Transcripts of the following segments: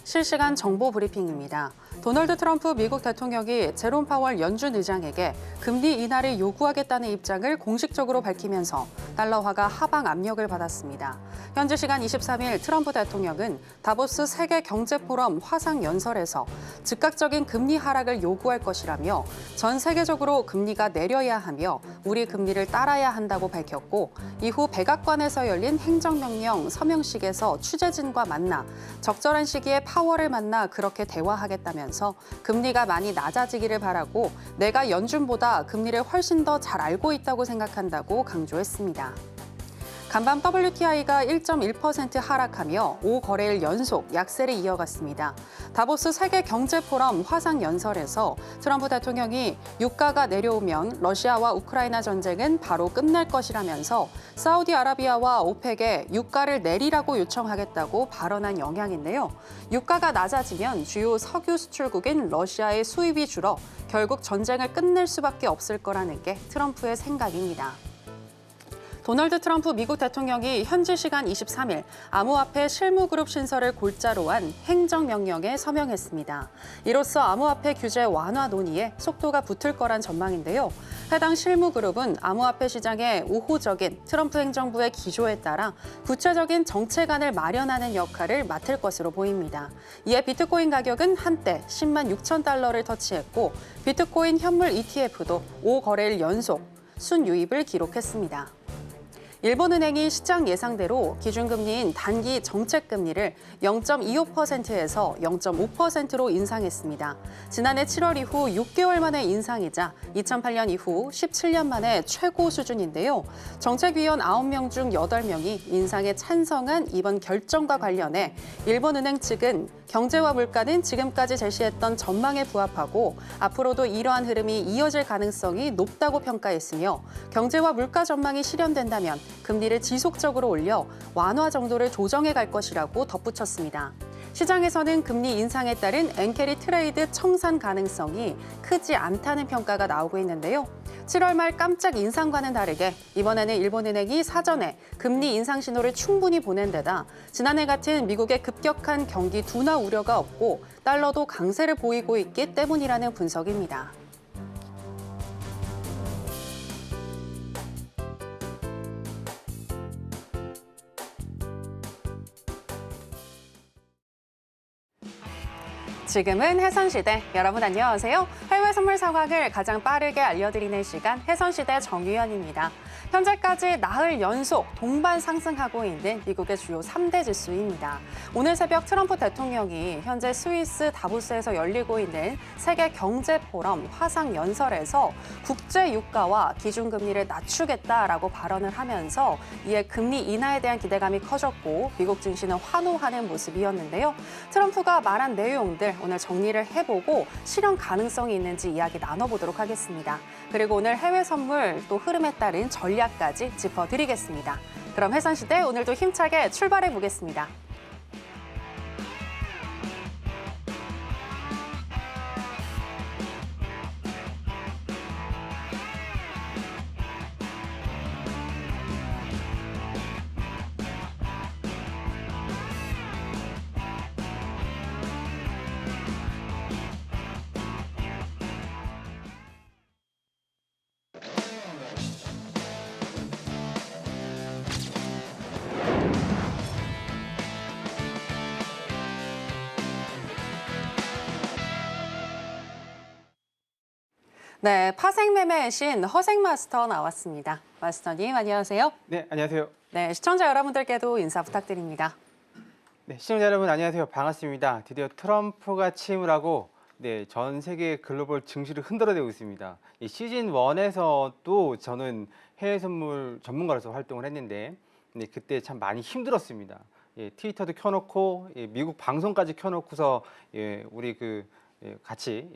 실시간 정보 브리핑입니다. 도널드 트럼프 미국 대통령이 제롬 파월 연준 의장에게 금리 인하를 요구하겠다는 입장을 공식적으로 밝히면서 달러화가 하방 압력을 받았습니다. 현지 시간 23일 트럼프 대통령은 다보스 세계 경제 포럼 화상 연설에서 즉각적인 금리 하락을 요구할 것이라며 전 세계적으로 금리가 내려야 하며 우리 금리를 따라야 한다고 밝혔고, 이후 백악관에서 열린 행정명령 서명식에서 취재진과 만나 적절한 시기에 파월을 만나 그렇게 대화하겠다면서 금리가 많이 낮아지기를 바라고 내가 연준보다 금리를 훨씬 더 잘 알고 있다고 생각한다고 강조했습니다. 간밤 WTI가 1.1% 하락하며 5거래일 연속 약세를 이어갔습니다. 다보스 세계 경제 포럼 화상 연설에서 트럼프 대통령이 유가가 내려오면 러시아와 우크라이나 전쟁은 바로 끝날 것이라면서 사우디아라비아와 오펙에 유가를 내리라고 요청하겠다고 발언한 영향인데요. 유가가 낮아지면 주요 석유 수출국인 러시아의 수입이 줄어 결국 전쟁을 끝낼 수밖에 없을 거라는 게 트럼프의 생각입니다. 도널드 트럼프 미국 대통령이 현지 시간 23일 암호화폐 실무그룹 신설을 골자로 한 행정명령에 서명했습니다. 이로써 암호화폐 규제 완화 논의에 속도가 붙을 거란 전망인데요. 해당 실무그룹은 암호화폐 시장의 우호적인 트럼프 행정부의 기조에 따라 구체적인 정책안을 마련하는 역할을 맡을 것으로 보입니다. 이에 비트코인 가격은 한때 10만 6천 달러를 터치했고, 비트코인 현물 ETF도 5거래일 연속 순유입을 기록했습니다. 일본은행이 시장 예상대로 기준금리인 단기 정책금리를 0.25%에서 0.5%로 인상했습니다. 지난해 7월 이후 6개월 만에 인상이자 2008년 이후 17년 만에 최고 수준인데요. 정책위원 9명 중 8명이 인상에 찬성한 이번 결정과 관련해 일본은행 측은 경제와 물가는 지금까지 제시했던 전망에 부합하고 앞으로도 이러한 흐름이 이어질 가능성이 높다고 평가했으며, 경제와 물가 전망이 실현된다면 금리를 지속적으로 올려 완화 정도를 조정해 갈 것이라고 덧붙였습니다. 시장에서는 금리 인상에 따른 엔캐리 트레이드 청산 가능성이 크지 않다는 평가가 나오고 있는데요. 7월 말 깜짝 인상과는 다르게 이번에는 일본은행이 사전에 금리 인상 신호를 충분히 보낸 데다 지난해 같은 미국의 급격한 경기 둔화 우려가 없고 달러도 강세를 보이고 있기 때문이라는 분석입니다. 지금은 해선시대. 여러분 안녕하세요. 해외 선물 상황을 가장 빠르게 알려드리는 시간 해선시대 정유현입니다. 현재까지 나흘 연속 동반 상승하고 있는 미국의 주요 3대 지수입니다. 오늘 새벽 트럼프 대통령이 현재 스위스 다보스에서 열리고 있는 세계 경제 포럼 화상 연설에서 국제 유가와 기준금리를 낮추겠다라고 발언을 하면서 이에 금리 인하에 대한 기대감이 커졌고 미국 증시는 환호하는 모습이었는데요. 트럼프가 말한 내용들 오늘 정리를 해보고 실현 가능성이 있는지 이야기 나눠보도록 하겠습니다. 그리고 오늘 해외 선물 또 흐름에 따른 전략까지 짚어드리겠습니다. 그럼 해선시대 오늘도 힘차게 출발해 보겠습니다. 네, 파생매매의 신 허생마스터 나왔습니다. 마스터님 안녕하세요. 네, 안녕하세요. 네, 시청자 여러분들께도 인사 부탁드립니다. 네, 시청자 여러분 안녕하세요. 반갑습니다. 드디어 트럼프가 취임을 하고 전 세계 글로벌 증시를 흔들어대고 있습니다. 이 시즌 1에서도 저는 해외 선물 전문가로서 활동을 했는데 그때 참 많이 힘들었습니다. 트위터도 켜놓고 미국 방송까지 켜놓고서 우리 같이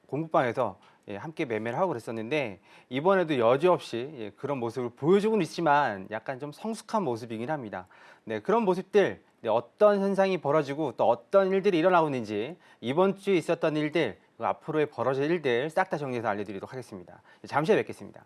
공부방에서 함께 매매를 하고 그랬었는데 이번에도 여지없이 그런 모습을 보여주고는 있지만 약간 좀 성숙한 모습이긴 합니다. 그런 모습들 어떤 현상이 벌어지고 또 어떤 일들이 일어나고 있는지 이번 주에 있었던 일들 앞으로의 벌어질 일들 싹 다 정리해서 알려드리도록 하겠습니다. 잠시 후에 뵙겠습니다.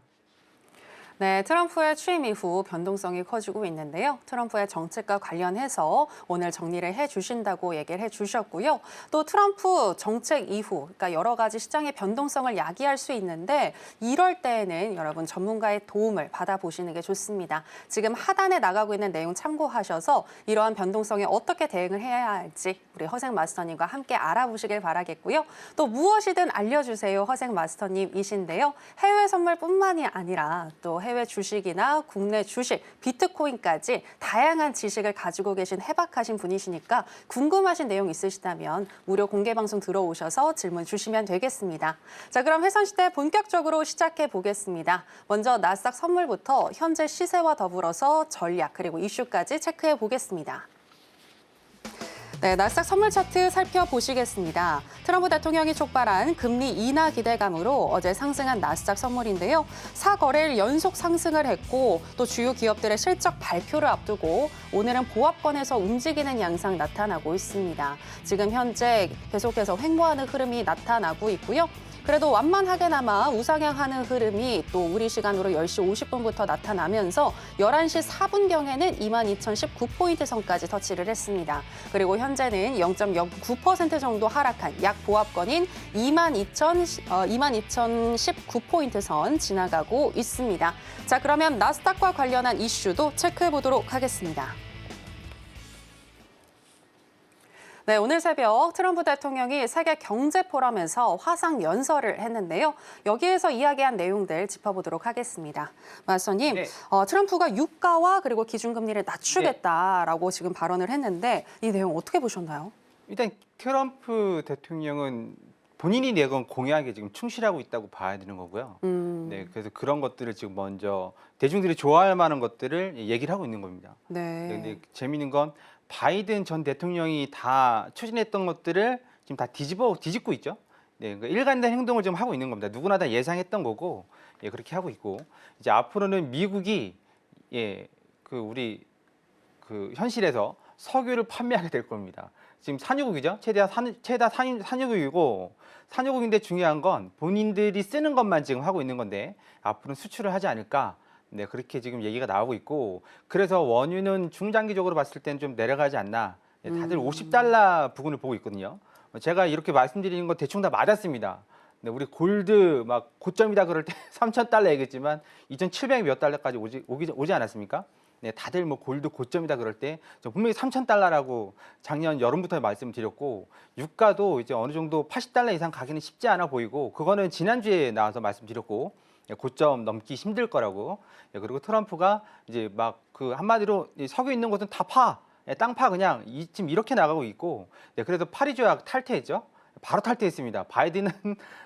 네, 트럼프의 취임 이후 변동성이 커지고 있는데요. 트럼프의 정책과 관련해서 오늘 정리를 해주신다고 얘기를 해주셨고요. 또 트럼프 정책 이후, 그러니까 여러 가지 시장의 변동성을 야기할 수 있는데 이럴 때에는 여러분 전문가의 도움을 받아보시는 게 좋습니다. 지금 하단에 나가고 있는 내용 참고하셔서 이러한 변동성에 어떻게 대응을 해야 할지 우리 허생 마스터님과 함께 알아보시길 바라겠고요. 또 무엇이든 알려주세요 허생 마스터님이신데요. 해외 선물뿐만이 아니라 또 해외 주식이나 국내 주식, 비트코인까지 다양한 지식을 가지고 계신 해박하신 분이시니까 궁금하신 내용 있으시다면 무료 공개 방송 들어오셔서 질문 주시면 되겠습니다. 자, 그럼 회선시대 본격적으로 시작해 보겠습니다. 먼저 나스닥 선물부터 현재 시세와 더불어서 전략 그리고 이슈까지 체크해 보겠습니다. 네, 나스닥 선물 차트 살펴보시겠습니다. 트럼프 대통령이 촉발한 금리 인하 기대감으로 어제 상승한 나스닥 선물인데요. 4거래일 연속 상승을 했고 또 주요 기업들의 실적 발표를 앞두고 오늘은 보합권에서 움직이는 양상 나타나고 있습니다. 지금 현재 계속해서 횡보하는 흐름이 나타나고 있고요. 그래도 완만하게나마 우상향하는 흐름이 또 우리 시간으로 10시 50분부터 나타나면서 11시 4분경에는 22,019포인트 선까지 터치를 했습니다. 그리고 현재는 0.09% 정도 하락한 약 보합권인 22,019포인트 선 지나가고 있습니다. 자, 그러면 나스닥과 관련한 이슈도 체크해 보도록 하겠습니다. 네, 오늘 새벽 트럼프 대통령이 세계 경제 포럼에서 화상 연설을 했는데요. 여기에서 이야기한 내용들 짚어보도록 하겠습니다. 마스터님, 네. 트럼프가 유가와 그리고 기준금리를 낮추겠다라고 지금 발언을 했는데 이 내용 어떻게 보셨나요? 일단 트럼프 대통령은 본인이 내건 공약에 지금 충실하고 있다고 봐야 되는 거고요. 네, 그래서 그런 것들을 지금 먼저 대중들이 좋아할 만한 것들을 얘기를 하고 있는 겁니다. 네. 근데 재미있는 건 바이든 전 대통령이 다 추진했던 것들을 지금 다 뒤집고 있죠. 네, 그러니까 일관된 행동을 좀 하고 있는 겁니다. 누구나 다 예상했던 거고, 예, 그렇게 하고 있고 이제 앞으로는 미국이 우리 현실에서 석유를 판매하게 될 겁니다. 지금 산유국이죠. 최다 산유국이고 산유국인데 중요한 건 본인들이 쓰는 것만 지금 하고 있는 건데 앞으로는 수출을 하지 않을까. 네, 그렇게 지금 얘기가 나오고 있고 그래서 원유는 중장기적으로 봤을 때는 좀 내려가지 않나. 네, 다들 $50 부근을 보고 있거든요. 제가 이렇게 말씀드리는 거 대충 다 맞았습니다. 네, 우리 골드 막 고점이다 그럴 때 $3,000 얘기했지만 2,700 몇 달러까지 오지 않았습니까? 네, 다들 뭐 골드 고점이다 그럴 때 저 분명히 $3,000라고 작년 여름부터 말씀드렸고 유가도 이제 어느 정도 $80 이상 가기는 쉽지 않아 보이고 그거는 지난주에 나와서 말씀드렸고 고점 넘기 힘들 거라고. 그리고 트럼프가 이제 막 그 한마디로 석유 있는 곳은 다 파, 땅 파 그냥 지금 이렇게 나가고 있고. 그래서 파리 조약 탈퇴했죠. 바로 탈퇴했습니다. 바이든은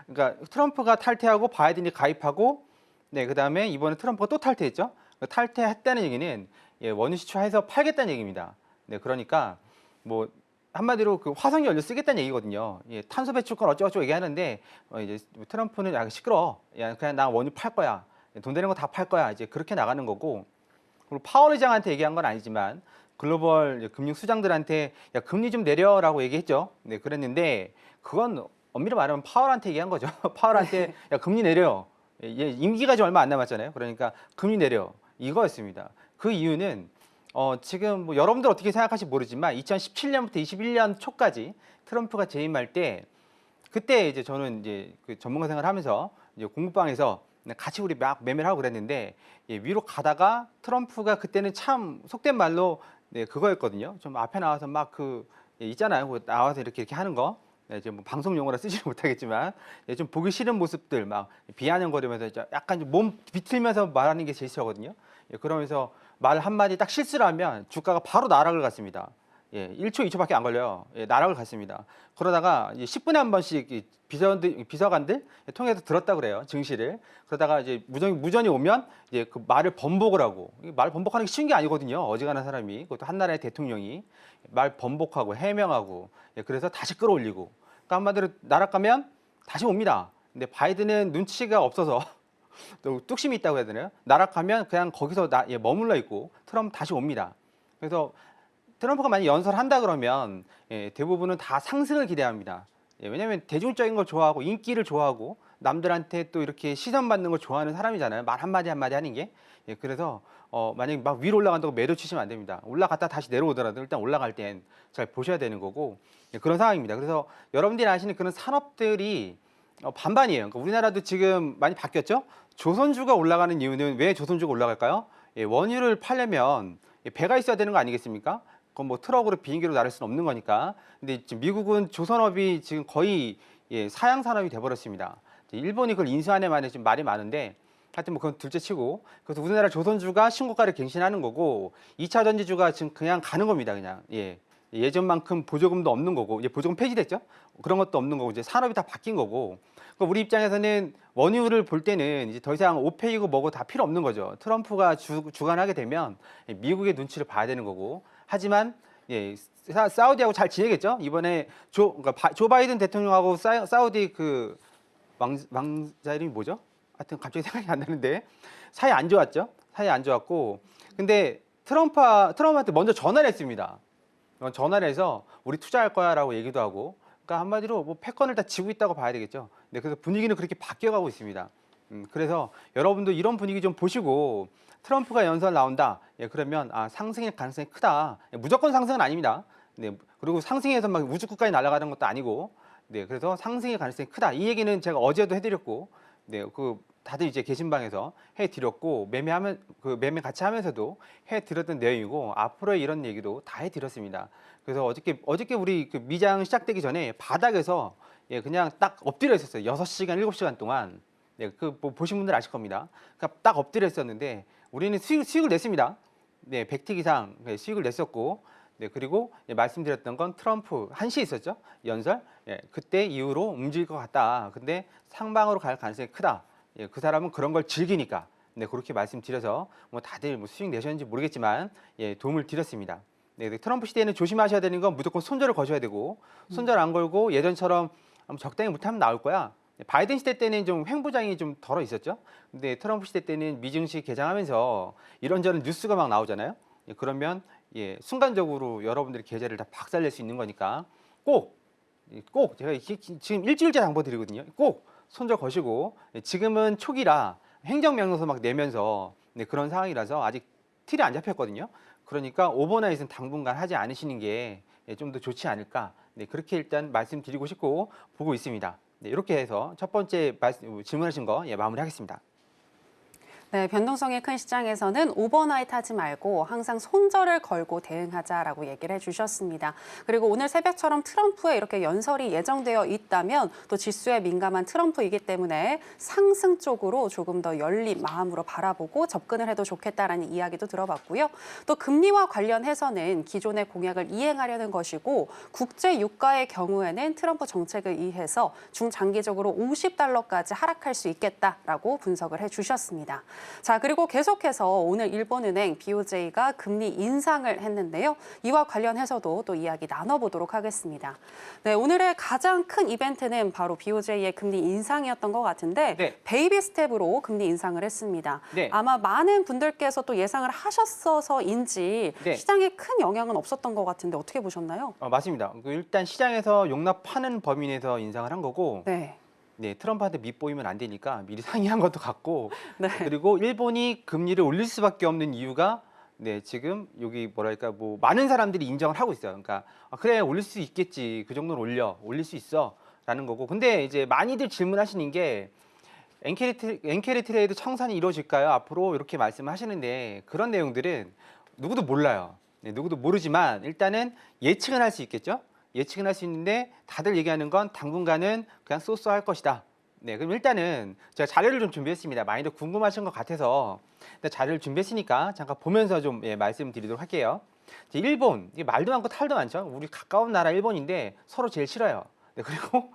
그러니까 트럼프가 탈퇴하고 바이든이 가입하고, 네, 그다음에 이번에 트럼프가 또 탈퇴했죠. 탈퇴했다는 얘기는 원유 시추해서 팔겠다는 얘기입니다. 네, 그러니까 뭐 한마디로 그 화석 연료 쓰겠다는 얘기거든요. 탄소 배출권 어쩌고저쩌고 얘기하는데 이제 트럼프는 야 시끄러, 야 그냥 나 원유 팔 거야, 돈 되는 거 다 팔 거야, 이제 그렇게 나가는 거고. 그리고 파월 의장한테 얘기한 건 아니지만 글로벌 금융 수장들한테 야 금리 좀 내려라고 얘기했죠. 네, 그랬는데 그건 엄밀히 말하면 파월한테 얘기한 거죠. 파월한테 야 금리 내려. 임기가 좀 얼마 안 남았잖아요. 그러니까 금리 내려 이거였습니다. 그 이유는 지금 뭐 여러분들 어떻게 생각하실지 모르지만 2017년부터 21년 초까지 트럼프가 재임할 때 그때 이제 저는 이제 그 전문가 생활을 하면서 이제 공부방에서 같이 우리 막 매매를 하고 그랬는데 위로 가다가 트럼프가 그때는 참 속된 말로 네, 그거였거든요. 좀 앞에 나와서 막 있잖아요. 나와서 이렇게 하는 거. 네, 이제 뭐 방송 용어라 쓰지는 못하겠지만 좀 보기 싫은 모습들 막 비아냥거리면서 약간 좀 몸 비틀면서 말하는 게 제일 싫거든요. 그러면서 말 한마디 딱 실수를 하면 주가가 바로 나락을 갔습니다. 1초, 2초밖에 안 걸려요. 나락을 갔습니다. 그러다가 이제 10분에 한 번씩 비서관들 통해서 들었다 그래요. 증시를. 그러다가 이제 무전이 오면 이제 그 말을 번복을 하고, 말 번복하는 게 쉬운 게 아니거든요. 어지간한 사람이. 그것도 한 나라의 대통령이 말 번복하고 해명하고, 그래서 다시 끌어올리고. 그러니까 한마디로 나락 가면 다시 옵니다. 근데 바이든은 눈치가 없어서 또 뚝심이 있다고 해야 되나요? 나락 가면 그냥 거기서 머물러 있고 트럼프 다시 옵니다. 그래서 트럼프가 만약 연설한다 그러면 대부분은 다 상승을 기대합니다. 왜냐하면 대중적인 걸 좋아하고 인기를 좋아하고 남들한테 또 이렇게 시선 받는 걸 좋아하는 사람이잖아요. 말 한마디 한마디 하는 게. 예, 그래서 만약에 막 위로 올라간다고 매도 치시면 안 됩니다. 올라갔다 다시 내려오더라도 일단 올라갈 땐 잘 보셔야 되는 거고, 예, 그런 상황입니다. 그래서 여러분들이 아시는 그런 산업들이 반반이에요. 그러니까 우리나라도 지금 많이 바뀌었죠. 조선주가 올라가는 이유는 왜 조선주가 올라갈까요? 예, 원유를 팔려면 배가 있어야 되는 거 아니겠습니까? 그건 뭐 트럭으로 비행기로 나를 수는 없는 거니까. 근데 지금 미국은 조선업이 지금 거의 사양 산업이 돼버렸습니다. 일본이 그걸 인수한 해 만에 지금 말이 많은데, 하여튼 뭐 그건 둘째치고, 그래서 우리나라 조선주가 신고가를 갱신하는 거고, 2차 전지주가 지금 그냥 가는 겁니다. 그냥 예전만큼 보조금도 없는 거고, 이제 보조금 폐지됐죠? 그런 것도 없는 거고, 이제 산업이 다 바뀐 거고. 그러니까 우리 입장에서는 원유를 볼 때는 이제 더 이상 오페이고 뭐고 다 필요 없는 거죠. 트럼프가 주관하게 되면 미국의 눈치를 봐야 되는 거고. 하지만 사우디하고 잘 지내겠죠? 이번에 그러니까 조 바이든 대통령하고 사우디 그 왕자 이름이 뭐죠? 하여튼 갑자기 생각이 안 나는데 사이 안 좋았죠? 사이 안 좋았고. 근데 트럼프한테 먼저 전화를 했습니다. 전화를 해서 우리 투자할 거야라고 얘기도 하고. 그러니까 한마디로 뭐 패권을 다 쥐고 있다고 봐야 되겠죠. 네, 그래서 분위기는 그렇게 바뀌어가고 있습니다. 그래서 여러분도 이런 분위기 좀 보시고 트럼프가 연설 나온다. 예, 그러면 상승의 가능성이 크다. 예, 무조건 상승은 아닙니다. 네, 그리고 상승해서 막 우주국까지 날아가는 것도 아니고. 네, 그래서 상승의 가능성이 크다. 이 얘기는 제가 어제도 해드렸고, 네, 다들 이제 게시방에서 해드렸고 매매 같이 하면서도 해드렸던 내용이고 앞으로의 이런 얘기도 다 해드렸습니다. 그래서 어저께 우리 그 미장 시작되기 전에 바닥에서 그냥 딱 엎드려 있었어요. 6시간, 7시간 동안. 네, 뭐 보신 분들 아실 겁니다. 그러니까 딱 엎드려 있었는데 우리는 수익을 냈습니다. 네, 100틱 이상 수익을 냈었고, 네, 그리고 말씀드렸던 건 트럼프 1시에 있었죠. 연설. 그때 이후로 움직일 것 같다. 근데 상방으로 갈 가능성이 크다. 그 사람은 그런 걸 즐기니까. 네, 그렇게 말씀드려서 뭐 다들 뭐 수익 내셨는지 모르겠지만 도움을 드렸습니다. 네, 트럼프 시대에는 조심하셔야 되는 건 무조건 손절을 거셔야 되고, 손절 안 걸고 예전처럼 적당히 못하면 나올 거야. 바이든 시대 때는 좀 횡보장이 좀 덜어 있었죠. 근데 트럼프 시대 때는 미증시 개장하면서 이런저런 뉴스가 막 나오잖아요. 그러면 순간적으로 여러분들의 계좌를 다 박살낼 수 있는 거니까 꼭 제가 지금 일주일째 당부드리거든요. 꼭 손절 거시고, 지금은 초기라 행정명령서 막 내면서 그런 상황이라서 아직 틀이 안 잡혔거든요. 그러니까 오버나잇은 당분간 하지 않으시는 게 좀 더 좋지 않을까. 네, 그렇게 일단 말씀드리고 싶고 보고 있습니다. 네, 이렇게 해서 첫 번째 질문하신 거 마무리하겠습니다. 네, 변동성이 큰 시장에서는 오버나잇 하지 말고 항상 손절을 걸고 대응하자라고 얘기를 해주셨습니다. 그리고 오늘 새벽처럼 트럼프의 이렇게 연설이 예정되어 있다면 또 지수에 민감한 트럼프이기 때문에 상승 쪽으로 조금 더 열린 마음으로 바라보고 접근을 해도 좋겠다라는 이야기도 들어봤고요. 또 금리와 관련해서는 기존의 공약을 이행하려는 것이고 국제 유가의 경우에는 트럼프 정책에 의해서 중장기적으로 $50까지 하락할 수 있겠다라고 분석을 해주셨습니다. 자, 그리고 계속해서 오늘 일본은행 BOJ가 금리 인상을 했는데요. 이와 관련해서도 또 이야기 나눠보도록 하겠습니다. 네, 오늘의 가장 큰 이벤트는 바로 BOJ의 금리 인상이었던 것 같은데 네. 베이비 스텝으로 금리 인상을 했습니다. 네. 아마 많은 분들께서 또 예상을 하셨어서인지 네. 시장에 큰 영향은 없었던 것 같은데 어떻게 보셨나요? 맞습니다. 일단 시장에서 용납하는 범위 내에서 인상을 한 거고, 네. 네, 트럼프한테 밑보이면 안 되니까 미리 상의한 것도 같고, 네. 그리고 일본이 금리를 올릴 수밖에 없는 이유가 지금 여기 뭐랄까 뭐 많은 사람들이 인정을 하고 있어요. 그러니까 그래 올릴 수 있겠지, 그 정도는 올릴 수 있어라는 거고. 근데 이제 많이들 질문하시는 게 엔캐리 트레이드 청산이 이루어질까요? 앞으로 이렇게 말씀하시는데 그런 내용들은 누구도 몰라요. 네, 누구도 모르지만 일단은 예측은 할 수 있겠죠. 예측은 할 수 있는데 다들 얘기하는 건 당분간은 그냥 쏘쏘할 것이다. 네, 그럼 일단은 제가 자료를 좀 준비했습니다. 많이들 궁금하신 것 같아서 자료를 준비했으니까 잠깐 보면서 좀 말씀드리도록 할게요. 일본, 이게 말도 많고 탈도 많죠. 우리 가까운 나라 일본인데 서로 제일 싫어요. 네, 그리고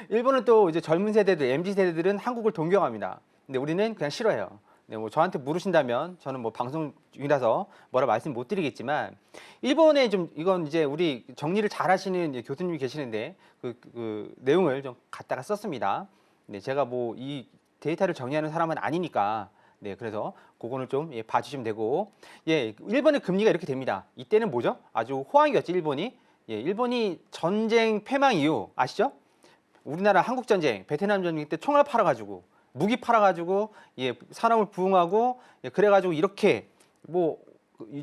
일본은 또 이제 젊은 세대들, MZ 세대들은 한국을 동경합니다. 근데 우리는 그냥 싫어해요. 네, 뭐 저한테 물으신다면 저는 뭐 방송 중이라서 뭐라 말씀 못 드리겠지만 일본에 좀 이건 이제 우리 정리를 잘 하시는 교수님이 계시는데 그 내용을 좀 갖다가 썼습니다. 네, 제가 뭐 이 데이터를 정리하는 사람은 아니니까 네, 그래서 그거는 좀 봐주시면 되고 일본의 금리가 이렇게 됩니다. 이때는 뭐죠? 아주 호황이었죠, 일본이. 일본이 전쟁 폐망 이후 아시죠? 우리나라 한국 전쟁, 베트남 전쟁 때 총알 팔아가지고 무기 팔아가지고 산업을 부흥하고 그래가지고 이렇게 뭐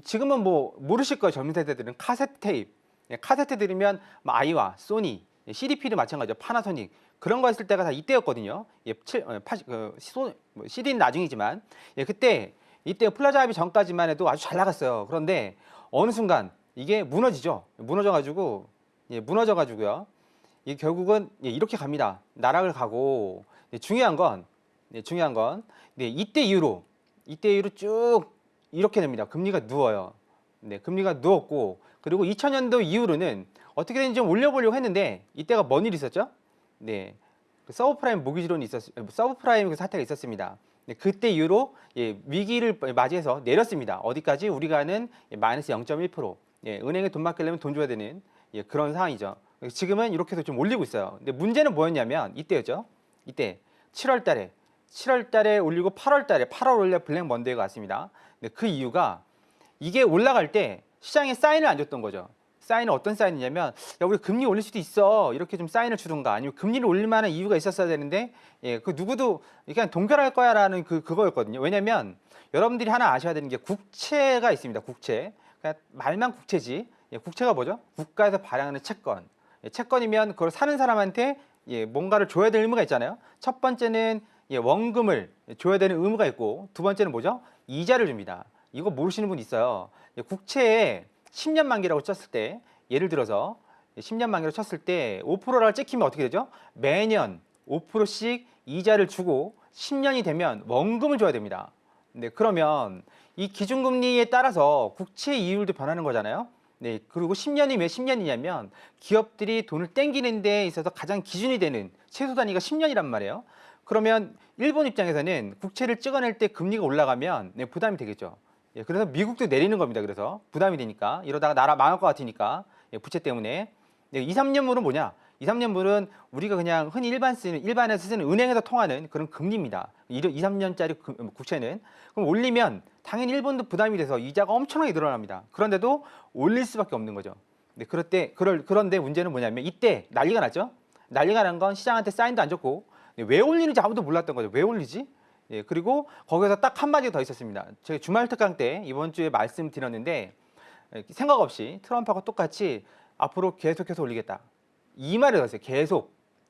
지금은 뭐 모르실 거예요. 젊은 세대들은 카세트 테이프, 카세트 들으면 뭐 아이와 소니, CDP도 마찬가지죠. 파나소닉 그런 거 했을 때가 다 이때였거든요. CD는 나중이지만 그때 이때 플라자 합의 전까지만 해도 아주 잘 나갔어요. 그런데 어느 순간 이게 무너지죠. 무너져가지고요. 이 결국은 이렇게 갑니다. 나락을 가고 중요한 건 이때 이후로 쭉 이렇게 됩니다. 금리가 누워요. 금리가 누웠고 그리고 2000년도 이후로는 어떻게든 좀 올려보려고 했는데 이때가 뭔 일이 있었죠? 그 서브프라임 모기지론이 서브프라임 그 사태가 있었습니다. 그때 이후로 위기를 맞이해서 내렸습니다. 어디까지? 우리가 아는 마이너스 0.1%. 은행에 돈 맡기려면 돈 줘야 되는 그런 상황이죠. 지금은 이렇게 해서 좀 올리고 있어요. 근데 문제는 뭐였냐면 이때였죠. 이때 7월 달에 올리고 8월 올려 블랙 먼데이가 왔습니다. 근데 그 이유가 이게 올라갈 때 시장에 사인을 안 줬던 거죠. 사인은 어떤 사인이냐면 야 우리 금리 올릴 수도 있어 이렇게 좀 사인을 주든가 아니면 금리를 올릴 만한 이유가 있었어야 되는데 그 누구도 그냥 동결할 거야라는 그거였거든요. 왜냐면 여러분들이 하나 아셔야 되는 게 국채가 있습니다. 국채. 그냥 말만 국채지. 국채가 뭐죠? 국가에서 발행하는 채권. 채권이면 그걸 사는 사람한테 뭔가를 줘야 될 의무가 있잖아요. 첫 번째는 원금을 줘야 되는 의무가 있고 두 번째는 뭐죠? 이자를 줍니다. 이거 모르시는 분 있어요. 국채에 10년 만기라고 쳤을 때 예를 들어서 10년 만기로 쳤을 때 5%를 찍히면 어떻게 되죠? 매년 5%씩 이자를 주고 10년이 되면 원금을 줘야 됩니다. 그러면 이 기준금리에 따라서 국채 이율도 변하는 거잖아요. 그리고 10년이 왜 10년이냐면 기업들이 돈을 땡기는 데 있어서 가장 기준이 되는 최소 단위가 10년이란 말이에요. 그러면 일본 입장에서는 국채를 찍어낼 때 금리가 올라가면 부담이 되겠죠. 그래서 미국도 내리는 겁니다. 그래서 부담이 되니까 이러다가 나라 망할 것 같으니까 부채 때문에 2, 3년물은 뭐냐? 2, 3년물은 우리가 그냥 흔히 일반에서 쓰는 은행에서 통하는 그런 금리입니다. 2, 3년짜리 국채는 그럼 올리면 당연히 일본도 부담이 돼서 이자가 엄청나게 늘어납니다. 그런데도 올릴 수밖에 없는 거죠. 그런데 문제는 뭐냐면 이때 난리가 났죠. 난리가 난 건 시장한테 사인도 안 줬고 왜 올리는지 아무도 몰랐던 거죠. 왜 올리지? 그리고 거기서 딱 한마디가 더 있었습니다. 제가 주말 특강 때 이번 주에 말씀드렸는데 생각 없이 트럼프하고 똑같이 앞으로 계속해서 올리겠다. 이 말을 들었어요.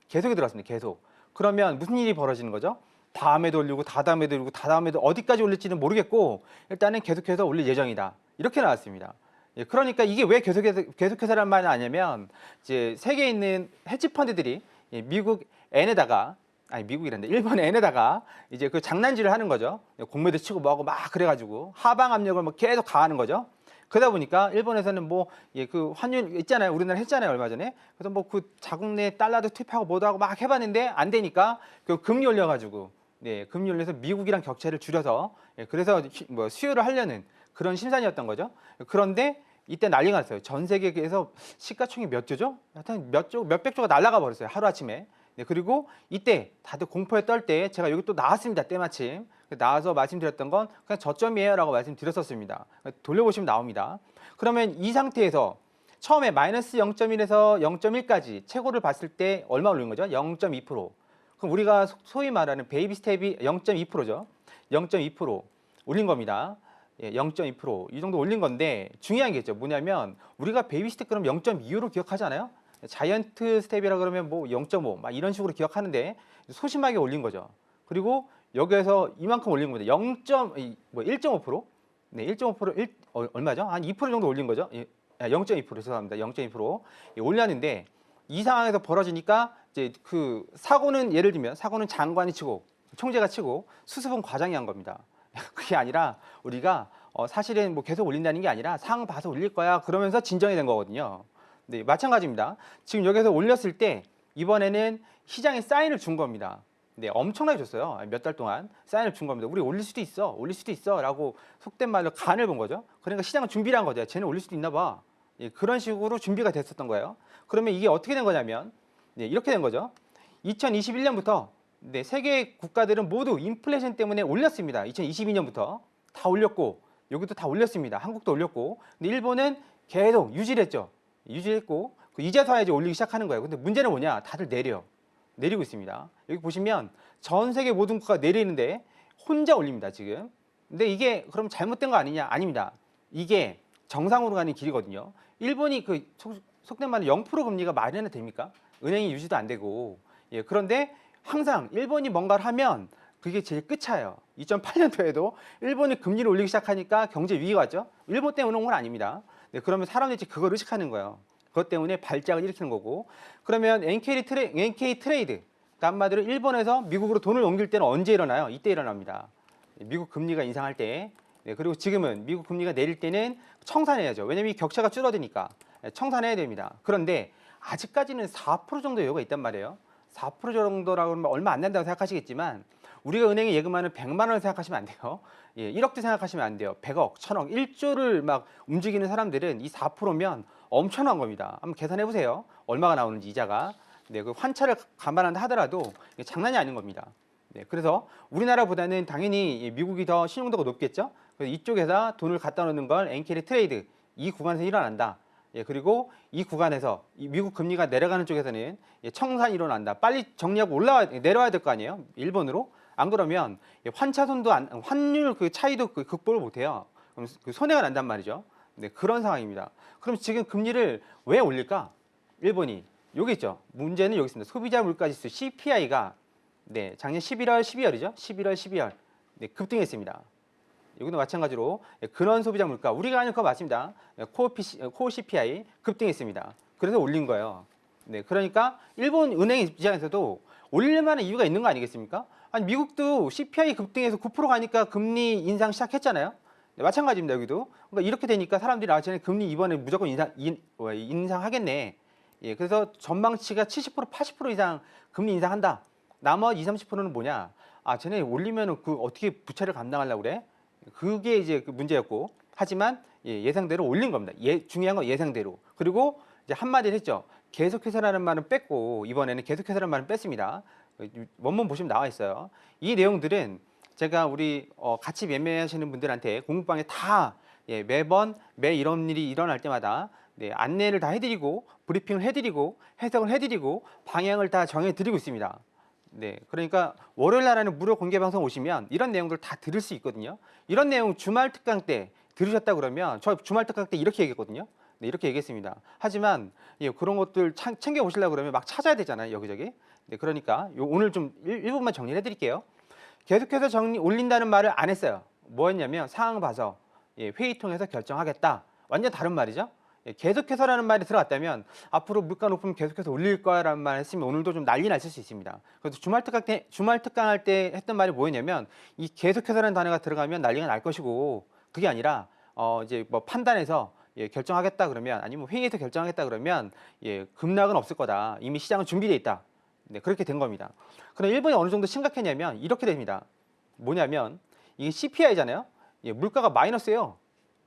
계속이 들었습니다. 계속. 그러면 무슨 일이 벌어지는 거죠? 다음에도 올리고 다다음에도 올리고 다다음에도 어디까지 올릴지는 모르겠고 일단은 계속해서 올릴 예정이다. 이렇게 나왔습니다. 그러니까 이게 왜 계속해서란 말이 아니냐면 이제 세계에 있는 헤지 펀드들이 일본 엔에다가 이제 그 장난질을 하는 거죠. 공매도 치고 뭐하고 막 그래가지고 하방 압력을 뭐 계속 가하는 거죠. 그러다 보니까 일본에서는 그 환율 있잖아요. 우리나라 했잖아요. 얼마 전에. 그래서 그 자국 내 달러도 투입하고 뭐도 하고 막 해봤는데 안 되니까 그 금리 올려가지고 금리 올려서 미국이랑 격차를 줄여서 그래서 수요를 하려는 그런 심산이었던 거죠. 그런데 이때 난리가 났어요. 전 세계에서 시가총액 몇 조죠? 하여튼 몇백 조가 날아가 버렸어요. 하루아침에. 그리고 이때 다들 공포에 떨 때 제가 여기 또 나왔습니다. 때마침 나와서 말씀드렸던 건 그냥 저점이에요 라고 말씀드렸었습니다. 돌려보시면 나옵니다. 그러면 이 상태에서 처음에 마이너스 0.1에서 0.1까지 최고를 봤을 때 얼마 올린 거죠? 0.2%. 그럼 우리가 소위 말하는 베이비 스텝이 0.2%죠. 0.2% 올린 겁니다. 0.2%이 정도 올린 건데 중요한 게 있죠. 뭐냐면 우리가 베이비 스텝 그럼 0.25로 기억하잖아요. 자이언트 스텝이라 그러면 0.5 막 이런 식으로 기억하는데 소심하게 올린 거죠. 그리고 여기에서 이만큼 올린 겁니다. 1.5%? 네, 1.5% 얼마죠? 한 2% 정도 올린 거죠. 0.2% 죄송합니다. 0.2% 올렸는데 이 상황에서 벌어지니까 이제 그 사고는 예를 들면 사고는 장관이 치고 총재가 치고 수습은 과장이 한 겁니다. 그게 아니라 우리가 사실은 계속 올린다는 게 아니라 상황 봐서 올릴 거야 그러면서 진정이 된 거거든요. 네, 마찬가지입니다. 지금 여기서 올렸을 때 이번에는 시장에 사인을 준 겁니다. 네, 엄청나게 줬어요. 몇 달 동안 사인을 준 겁니다. 우리 올릴 수도 있어 라고 속된 말로 간을 본 거죠. 그러니까 시장은 준비를 한 거죠. 쟤는 올릴 수도 있나 봐. 그런 식으로 준비가 됐었던 거예요. 그러면 이게 어떻게 된 거냐면 이렇게 된 거죠. 2021년부터 세계 국가들은 모두 인플레이션 때문에 올렸습니다. 2022년부터 다 올렸고 여기도 다 올렸습니다. 한국도 올렸고 근데 일본은 계속 유지를 했죠. 유지했고 그 이제서야 이제 올리기 시작하는 거예요. 근데 문제는 뭐냐? 다들 내려. 내리고 있습니다. 여기 보시면 전 세계 모든 국가가 내리는데 혼자 올립니다, 지금. 근데 이게 그럼 잘못된 거 아니냐? 아닙니다. 이게 정상으로 가는 길이거든요. 일본이 그 속된 말로 0% 금리가 말이나 됩니까? 은행이 유지도 안 되고. 예, 그런데 항상 일본이 뭔가를 하면 그게 제일 끝이에요. 2008년도에도 일본이 금리를 올리기 시작하니까 경제 위기가 왔죠. 일본 때문에 온 건 아닙니다. 네, 그러면 사람들이 그걸 의식하는 거예요. 그것 때문에 발작을 일으키는 거고. 그러면 NK 트레이드, 그러니까 한마디로 일본에서 미국으로 돈을 옮길 때는 언제 일어나요? 이때 일어납니다. 미국 금리가 인상할 때. 네, 그리고 지금은 미국 금리가 내릴 때는 청산해야죠. 왜냐면 이 격차가 줄어드니까 청산해야 됩니다. 그런데 아직까지는 4% 정도 여유가 있단 말이에요. 4% 정도라고 하면 얼마 안 난다고 생각하시겠지만 우리가 은행에 예금하는 100만 원을 생각하시면 안 돼요. 예, 1억도 생각하시면 안 돼요. 100억, 1000억, 1조를 막 움직이는 사람들은 이 4%면 엄청난 겁니다. 한번 계산해 보세요. 얼마가 나오는지 이자가. 네, 그 환차를 감안한다 하더라도 이게 장난이 아닌 겁니다. 네, 그래서 우리나라보다는 당연히 미국이 더 신용도가 높겠죠. 그래서 이쪽에서 돈을 갖다 놓는 걸 엔캐리 트레이드 이 구간에서 일어난다. 예, 그리고 이 구간에서 이 미국 금리가 내려가는 쪽에서는 예, 청산이 일어난다. 빨리 정리하고 내려와야 될 거 아니에요. 일본으로. 안 그러면 예, 환율 그 차이도 극복을 못해요. 그럼 그 손해가 난단 말이죠. 네, 그런 상황입니다. 그럼 지금 금리를 왜 올릴까? 일본이 여기 있죠. 문제는 여기 있습니다. 소비자 물가지수 CPI가 네, 작년 11월, 12월이죠. 11월, 12월 네, 급등했습니다. 여기도 마찬가지로 근원 소비자 물가 우리가 아는 거 맞습니다. 코어 CPI 급등했습니다. 그래서 올린 거예요. 네, 그러니까 일본 은행 입장에서도 올릴 만한 이유가 있는 거 아니겠습니까? 아니 미국도 CPI 급등해서 9% 가니까 금리 인상 시작했잖아요. 네, 마찬가지입니다. 여기도. 그러니까 이렇게 되니까 사람들이 쟤네 금리 이번에 무조건 인상하겠네. 예, 그래서 전망치가 70%, 80% 이상 금리 인상한다. 나머지 20, 30%는 뭐냐? 아, 쟤네 올리면은 그 어떻게 부채를 감당하려고 그래? 그게 이제 그 문제였고, 하지만 예상대로 올린 겁니다. 중요한 건 예상대로. 그리고 이제 한마디를 했죠. 계속해서라는 말은 뺐고 이번에는 계속해서라는 말은 뺐습니다. 원문 보시면 나와 있어요. 이 내용들은 제가 우리 같이 매매하시는 분들한테 공부방에 다 매번 이런 일이 일어날 때마다 네, 안내를 다 해드리고 브리핑을 해드리고 해석을 해드리고 방향을 다 정해드리고 있습니다. 네, 그러니까 월요일 날에는 무료 공개 방송 오시면 이런 내용들 다 들을 수 있거든요. 이런 내용 주말 특강 때 들으셨다 그러면 저 주말 특강 때 이렇게 얘기했거든요. 네, 이렇게 얘기했습니다. 하지만 그런 것들 챙겨 보시려고 그러면 막 찾아야 되잖아요, 여기저기. 네, 그러니까 오늘 좀 일부분만 정리를 해드릴게요. 계속해서 올린다는 말을 안 했어요. 뭐였냐면 상황 봐서 회의 통해서 결정하겠다. 완전 다른 말이죠. 계속해서라는 말이 들어갔다면 앞으로 물가 높으면 계속해서 올릴 거야라는 말 했으면 오늘도 좀 난리 났을 수 있습니다. 그래서 주말 특강 할 때 했던 말이 뭐였냐면 이 계속해서라는 단어가 들어가면 난리가 날 것이고 그게 아니라 이제 뭐 판단해서 결정하겠다 그러면 아니면 회의에서 결정하겠다 그러면 급락은 없을 거다. 이미 시장은 준비돼 있다. 네, 그렇게 된 겁니다. 그럼 일본이 어느 정도 심각했냐면 이렇게 됩니다. 뭐냐면 이게 CPI잖아요. 물가가 마이너스예요.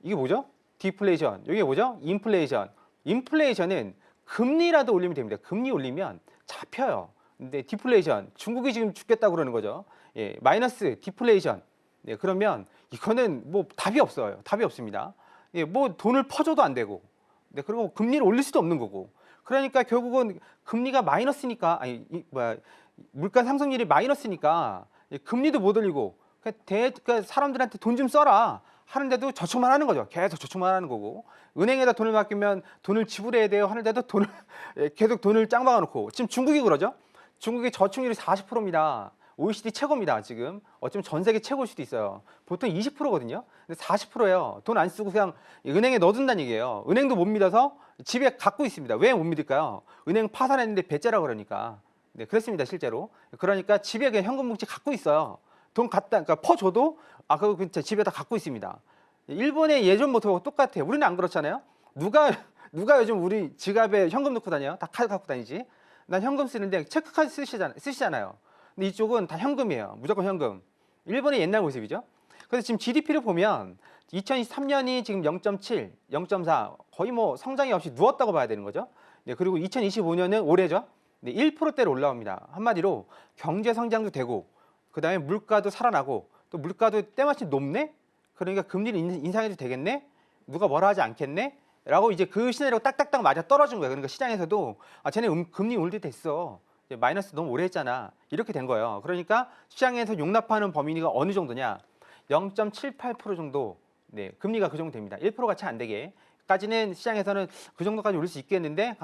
이게 뭐죠? 디플레이션. 이게 뭐죠? 인플레이션. 인플레이션은 금리라도 올리면 됩니다. 금리 올리면 잡혀요. 근데 디플레이션. 중국이 지금 죽겠다고 그러는 거죠. 마이너스 디플레이션. 네, 그러면 이거는 뭐 답이 없어요. 답이 없습니다. 뭐 돈을 퍼줘도 안 되고. 네, 그리고 금리를 올릴 수도 없는 거고. 그러니까 결국은 금리가 마이너스니까 물가 상승률이 마이너스니까 금리도 못 올리고 그러니까 사람들한테 돈 좀 써라 하는데도 저축만 하는 거죠. 계속 저축만 하는 거고 은행에다 돈을 맡기면 돈을 지불해야 돼요 하는데도 돈을 계속 돈을 짱 박아놓고 지금 중국이 그러죠. 중국의 저축률이 40%입니다. OECD 최고입니다. 지금 어쩌면 전 세계 최고일 수도 있어요. 보통 20%거든요. 근데 40%예요. 돈 안 쓰고 그냥 은행에 넣어둔다는 얘기예요. 은행도 못 믿어서 집에 갖고 있습니다. 왜 못 믿을까요? 은행 파산했는데 배째라 그러니까. 네, 그렇습니다. 실제로. 그러니까 집에 그냥 현금 뭉치 갖고 있어요. 돈 갖다 그러니까 퍼줘도 그거 집에 다 갖고 있습니다. 일본의 예전 모토하고 똑같아요. 우리는 안 그렇잖아요. 누가 요즘 우리 지갑에 현금 넣고 다녀요? 다 카드 갖고 다니지. 난 현금 쓰는데 체크카드 쓰시잖아요. 근데 이쪽은 다 현금이에요. 무조건 현금. 일본의 옛날 모습이죠. 그래서 지금 GDP를 보면 2023년이 지금 0.7, 0.4 거의 뭐 성장이 없이 누웠다고 봐야 되는 거죠. 네, 그리고 2025년은 올해죠. 네, 1%대로 올라옵니다. 한마디로 경제 성장도 되고 그다음에 물가도 살아나고 또 물가도 때마침 높네. 그러니까 금리를 인상해도 되겠네. 누가 뭐라 하지 않겠네. 라고 이제 그 시나리오가 딱딱딱 맞아 떨어진 거예요. 그러니까 시장에서도 쟤네 금리 올릴 때 됐어. 이제 마이너스 너무 오래 했잖아. 이렇게 된 거예요. 그러니까 시장에서 용납하는 범위가 어느 정도냐? 0.78% 정도. 네, 금리가 그 정도 됩니다. 1%가 채 안 되게까지는 시장에서는 그 정도까지 올릴 수 있겠는데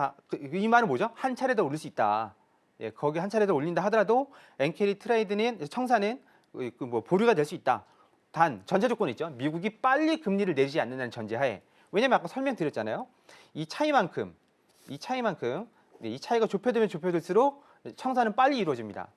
이 말은 뭐죠? 한 차례 더 올릴 수 있다. 예, 거기 한 차례 더 올린다 하더라도 엔캐리 트레이드는 청사는 뭐 보류가 될 수 있다. 단 전제 조건이 있죠. 미국이 빨리 금리를 내리지 않는다는 전제하에. 왜냐면 아까 설명드렸잖아요. 이 차이만큼 네, 이 차이가 좁혀지면 좁혀질수록 청산은 빨리 이루어집니다.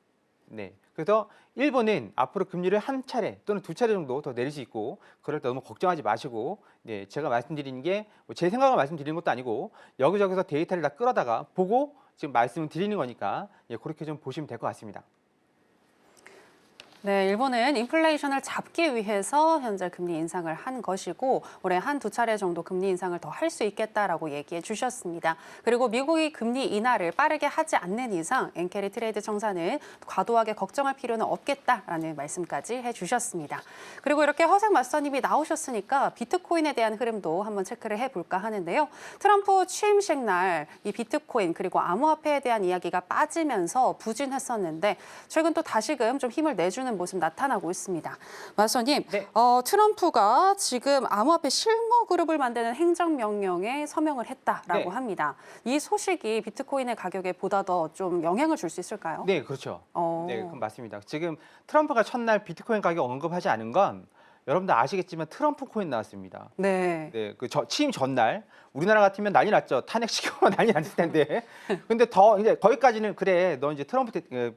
네, 그래서 일본은 앞으로 금리를 한 차례 또는 두 차례 정도 더 내릴 수 있고 그럴 때 너무 걱정하지 마시고 네, 제가 말씀드리는 게 제 생각을 말씀드리는 것도 아니고 여기저기서 데이터를 다 끌어다가 보고 지금 말씀을 드리는 거니까 예, 그렇게 좀 보시면 될 것 같습니다. 네, 일본은 인플레이션을 잡기 위해서 현재 금리 인상을 한 것이고 올해 한두 차례 정도 금리 인상을 더 할 수 있겠다라고 얘기해 주셨습니다. 그리고 미국이 금리 인하를 빠르게 하지 않는 이상 엔캐리 트레이드 청사는 과도하게 걱정할 필요는 없겠다라는 말씀까지 해주셨습니다. 그리고 이렇게 허색 마스터님이 나오셨으니까 비트코인에 대한 흐름도 한번 체크를 해볼까 하는데요. 트럼프 취임식 날 이 비트코인 그리고 암호화폐에 대한 이야기가 빠지면서 부진했었는데 최근 또 다시금 좀 힘을 내주는 모습 나타나고 있습니다. 마스터님, 네. 트럼프가 지금 암호화폐 실무 그룹을 만드는 행정명령에 서명을 했다라고 네. 합니다. 이 소식이 비트코인의 가격에 보다 더 좀 영향을 줄 수 있을까요? 네, 그렇죠. 네, 그건 맞습니다. 지금 트럼프가 첫날 비트코인 가격 언급하지 않은 건 여러분들 아시겠지만 트럼프 코인 나왔습니다. 네. 네, 취임 전날 우리나라 같으면 난리 났죠. 탄핵시키고 난리 났을 텐데. 근데 더 이제 거기까지는 그래. 너 이제 트럼프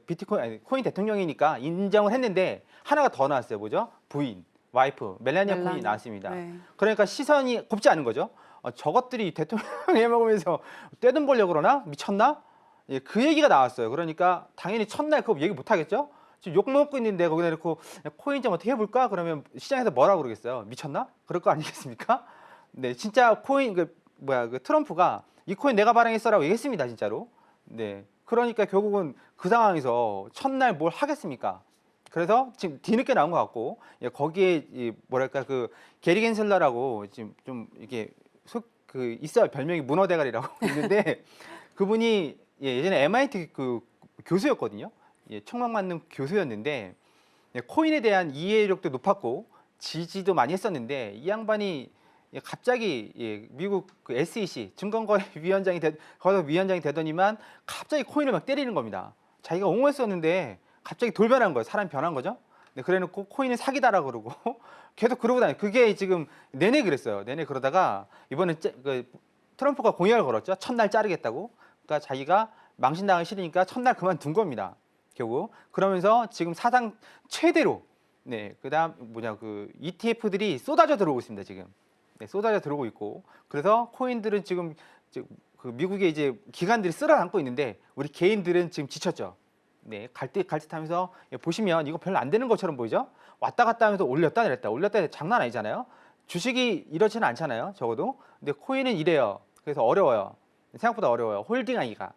비트코인 아니, 코인 대통령이니까 인정을 했는데 하나가 더 나왔어요. 뭐죠? 부인, 와이프, 멜라니아 코인이 나왔습니다. 네. 그러니까 시선이 곱지 않은 거죠. 저것들이 대통령 해먹으면서 떼돈 벌려고 그러나? 미쳤나? 예, 그 얘기가 나왔어요. 그러니까 당연히 첫날 그거 얘기 못 하겠죠? 지금 욕 먹고 있는데 거기다 놓고 코인 좀 어떻게 해볼까? 그러면 시장에서 뭐라고 그러겠어요? 미쳤나? 그럴 거 아니겠습니까? 네, 진짜 코인 그 트럼프가 이 코인 내가 발행했어라고 얘기했습니다, 진짜로. 네, 그러니까 결국은 그 상황에서 첫날 뭘 하겠습니까? 그래서 지금 뒤늦게 나온 것 같고 예, 거기에 뭐랄까 그 게리 겐슬러라고 지금 좀 이게 있어요. 별명이 문어 대가리라고 있는데 그분이 예전에 MIT 그 교수였거든요. 예, 총망 맞는 교수였는데 예, 코인에 대한 이해력도 높았고 지지도 많이 했었는데 이 양반이 예, 갑자기 예, 미국 그 SEC 증권거래위원장이 위원장이 되더니만 갑자기 코인을 막 때리는 겁니다. 자기가 옹호했었는데 갑자기 돌변한 거예요. 사람이 변한 거죠. 네, 그래놓고 코인은 사기다라고 그러고 계속 그러고 다녀요. 그게 지금 내내 그랬어요. 내내 그러다가 이번에 트럼프가 공약을 걸었죠. 첫날 자르겠다고. 그러니까 자기가 망신당하기 싫으니까 첫날 그만둔 겁니다. 결국 그러면서 지금 사상 최대로 네 그다음 그 ETF들이 쏟아져 들어오고 있습니다. 지금 네, 쏟아져 들어오고 있고 그래서 코인들은 지금 그 미국의 이제 기관들이 쓸어 담고 있는데 우리 개인들은 지금 지쳤죠. 네, 갈듯하면서 보시면 이거 별로 안 되는 것처럼 보이죠? 왔다 갔다 하면서 올렸다 내렸다 장난 아니잖아요. 주식이 이렇지는 않잖아요. 적어도. 근데 코인은 이래요. 그래서 어려워요. 생각보다 어려워요. 홀딩하기가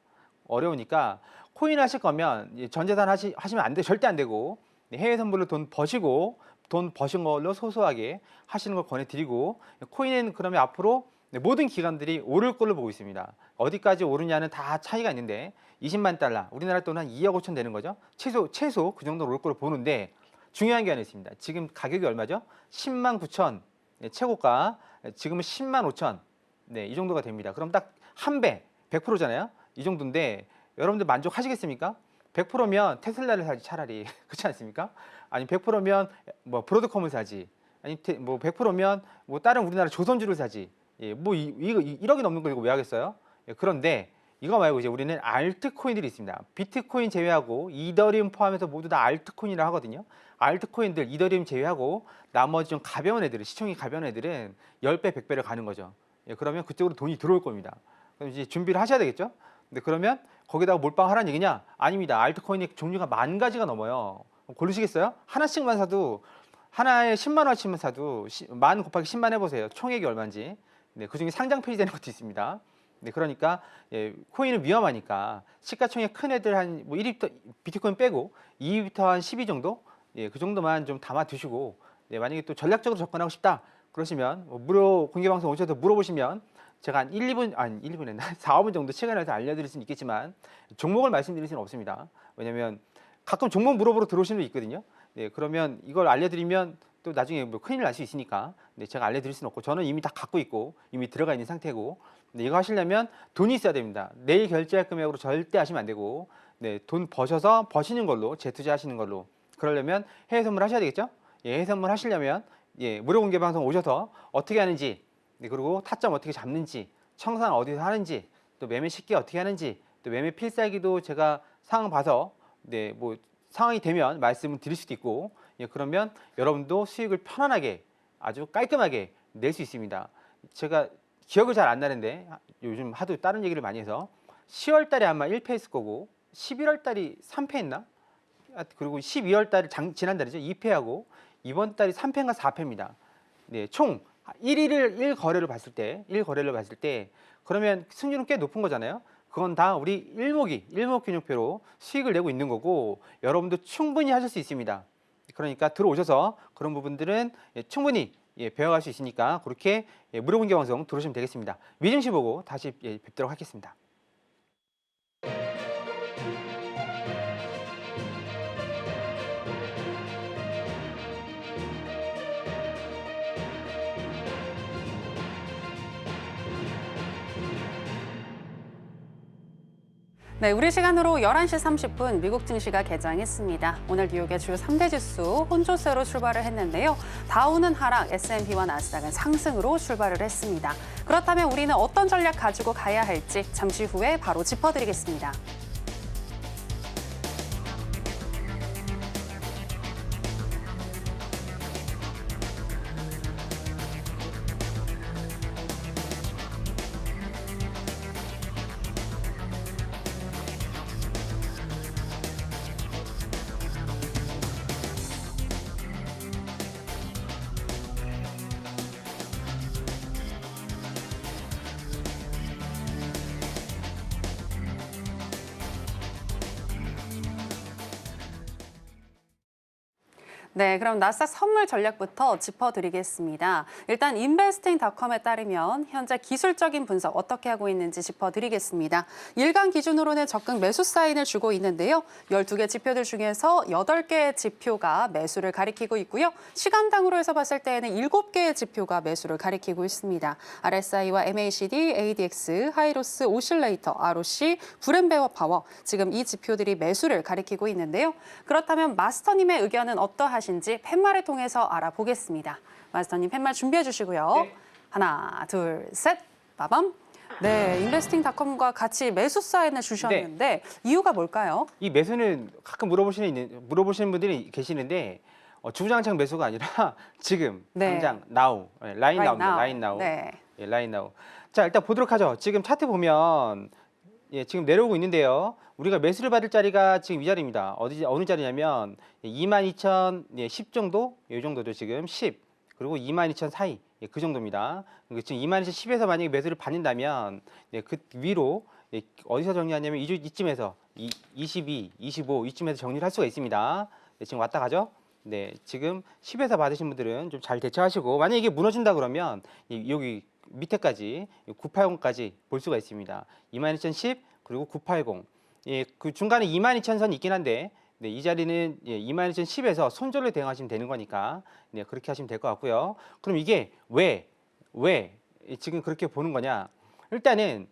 어려우니까 코인 하실 거면 전 재산 하시면 안 돼. 절대 안 되고 해외 선물로 돈 버신 걸로 소소하게 하시는 걸 권해드리고 코인은 그러면 앞으로 모든 기관들이 오를 걸로 보고 있습니다. 어디까지 오르냐는 다 차이가 있는데 20만 달러, 우리나라 돈 한 2억 5천 되는 거죠. 최소 그 정도로 올 걸로 보는데 중요한 게 하나 있습니다. 지금 가격이 얼마죠? 10만 9천 최고가, 지금은 10만 5천 네, 이 정도가 됩니다. 그럼 딱 한 배, 100%잖아요. 이 정도인데 여러분들 만족하시겠습니까? 100%면 테슬라를 사지 차라리 그렇지 않습니까? 아니 100%면 뭐 브로드컴을 사지. 아니 뭐 100%면 뭐 다른 우리나라 조선주를 사지. 예, 뭐 이거 1억이 넘는 걸 이거 왜 하겠어요? 예, 그런데 이거 말고 이제 우리는 알트코인들이 있습니다. 비트코인 제외하고 이더리움 포함해서 모두 다 알트코인이라 하거든요. 알트코인들 이더리움 제외하고 나머지 좀 가벼운 애들은 시총이 가벼운 애들은 10배, 100배를 가는 거죠. 예, 그러면 그쪽으로 돈이 들어올 겁니다. 그럼 이제 준비를 하셔야 되겠죠? 근데 그러면 거기다가 몰빵하라는 얘기냐? 아닙니다. 알트코인의 종류가 10,000가지가 넘어요. 고르시겠어요? 하나씩만 사도 하나에 10만 원치만 사도 10,000 곱하기 10만 해보세요. 총액이 얼마인지. 네, 그중에 상장 폐지되는 것도 있습니다. 네, 그러니까 예, 코인은 위험하니까 시가총액 큰 애들 한 뭐 1위부터 비트코인 빼고 2위부터 한 10위 정도, 예, 그 정도만 좀 담아 두시고 네, 만약에 또 전략적으로 접근하고 싶다 그러시면 뭐 무료 공개 방송 오셔서 물어보시면 제가 한 1, 2분, 아니 1, 2분에 4, 5분 정도 시간을 내서 알려드릴 수는 있겠지만 종목을 말씀드릴 수는 없습니다. 왜냐하면 가끔 종목 물어보러 들어오시는 분 있거든요. 네, 그러면 이걸 알려드리면 또 나중에 뭐 큰일 날 수 있으니까 네, 제가 알려드릴 수는 없고 저는 이미 다 갖고 있고 이미 들어가 있는 상태고 네, 이거 하시려면 돈이 있어야 됩니다. 내일 결제할 금액으로 절대 하시면 안 되고 네, 돈 버셔서 버시는 걸로 재투자하시는 걸로 그러려면 해외 선물 하셔야 되겠죠? 예, 해외 선물 하시려면 예, 무료 공개 방송 오셔서 어떻게 하는지 네, 그리고 타점 어떻게 잡는지 청산 어디서 하는지 또 매매 쉽게 어떻게 하는지 또 매매 필살기도 제가 상황 봐서 네, 뭐 상황이 되면 말씀을 드릴 수도 있고 예, 그러면 여러분도 수익을 편안하게 아주 깔끔하게 낼 수 있습니다. 제가 기억을 잘 안 나는데 요즘 하도 다른 얘기를 많이 해서 10월 달에 아마 1패 했을 거고 11월 달이 3패 했나? 그리고 12월 달에 지난달이죠. 2패하고 이번 달이 3패인가 4패입니다. 네, 총 1거래를 봤을 때 그러면 승률은 꽤 높은 거잖아요. 그건 다 우리 일목균형표로 수익을 내고 있는 거고 여러분도 충분히 하실 수 있습니다. 그러니까 들어오셔서 그런 부분들은 충분히 배워갈 수 있으니까 그렇게 무료 공개 방송 들어오시면 되겠습니다. 미증시 보고 다시 뵙도록 하겠습니다. 네, 우리 시간으로 11시 30분 미국 증시가 개장했습니다. 오늘 뉴욕의 주요 3대 지수 혼조세로 출발을 했는데요. 다우는 하락, S&P와 나스닥은 상승으로 출발을 했습니다. 그렇다면 우리는 어떤 전략 가지고 가야 할지 잠시 후에 바로 짚어드리겠습니다. 네, 그럼 나스닥 선물 전략부터 짚어드리겠습니다. 일단 investing.com에 따르면 현재 기술적인 분석 어떻게 하고 있는지 짚어드리겠습니다. 일간 기준으로는 적극 매수 사인을 주고 있는데요. 12개 지표들 중에서 8개의 지표가 매수를 가리키고 있고요. 시간당으로 해서 봤을 때에는 7개의 지표가 매수를 가리키고 있습니다. RSI와 MACD, ADX, 하이로스, 오실레이터, ROC, 브랜베어 파워 지금 이 지표들이 매수를 가리키고 있는데요. 그렇다면 마스터님의 의견은 어떠하신지 팻말을 통해서 알아보겠습니다. 마스터님 팻말 준비해 주시고요. 네. 하나, 둘, 셋, 빠밤. 네, investing.com과 같이 매수 사인을 주셨는데 이유가 뭘까요? 이 매수는 가끔 물어보시는 분들이 계시는데 주구장창 매수가 아니라 지금 네. 당장 now 라인 나옵니다. 라인 나우. 네. 예, 라인 나우. 자, 일단 보도록 하죠. 지금 차트 보면 예, 지금 내려오고 있는데요. 우리가 매수를 받을 자리가 지금 이 자리입니다. 어느 자리냐면 22,010 정도? 이 정도죠. 지금 10. 그리고 22,000 사이. 예, 그 정도입니다. 그러니까 지금 22,010에서 만약에 매수를 받는다면 예, 그 위로 예, 어디서 정리하냐면 이쯤에서 22, 25 이쯤에서 정리를 할 수가 있습니다. 네, 지금 왔다 가죠. 네, 지금 10에서 받으신 분들은 좀 잘 대처하시고 만약에 이게 무너진다 그러면 여기 밑에까지 980까지 볼 수가 있습니다. 22,010 그리고 980. 예, 그 중간에 22,000선이 있긴 한데 네, 이 자리는 예, 22,010에서 손절로 대응하시면 되는 거니까 네, 그렇게 하시면 될 것 같고요. 그럼 이게 왜 지금 그렇게 보는 거냐? 일단은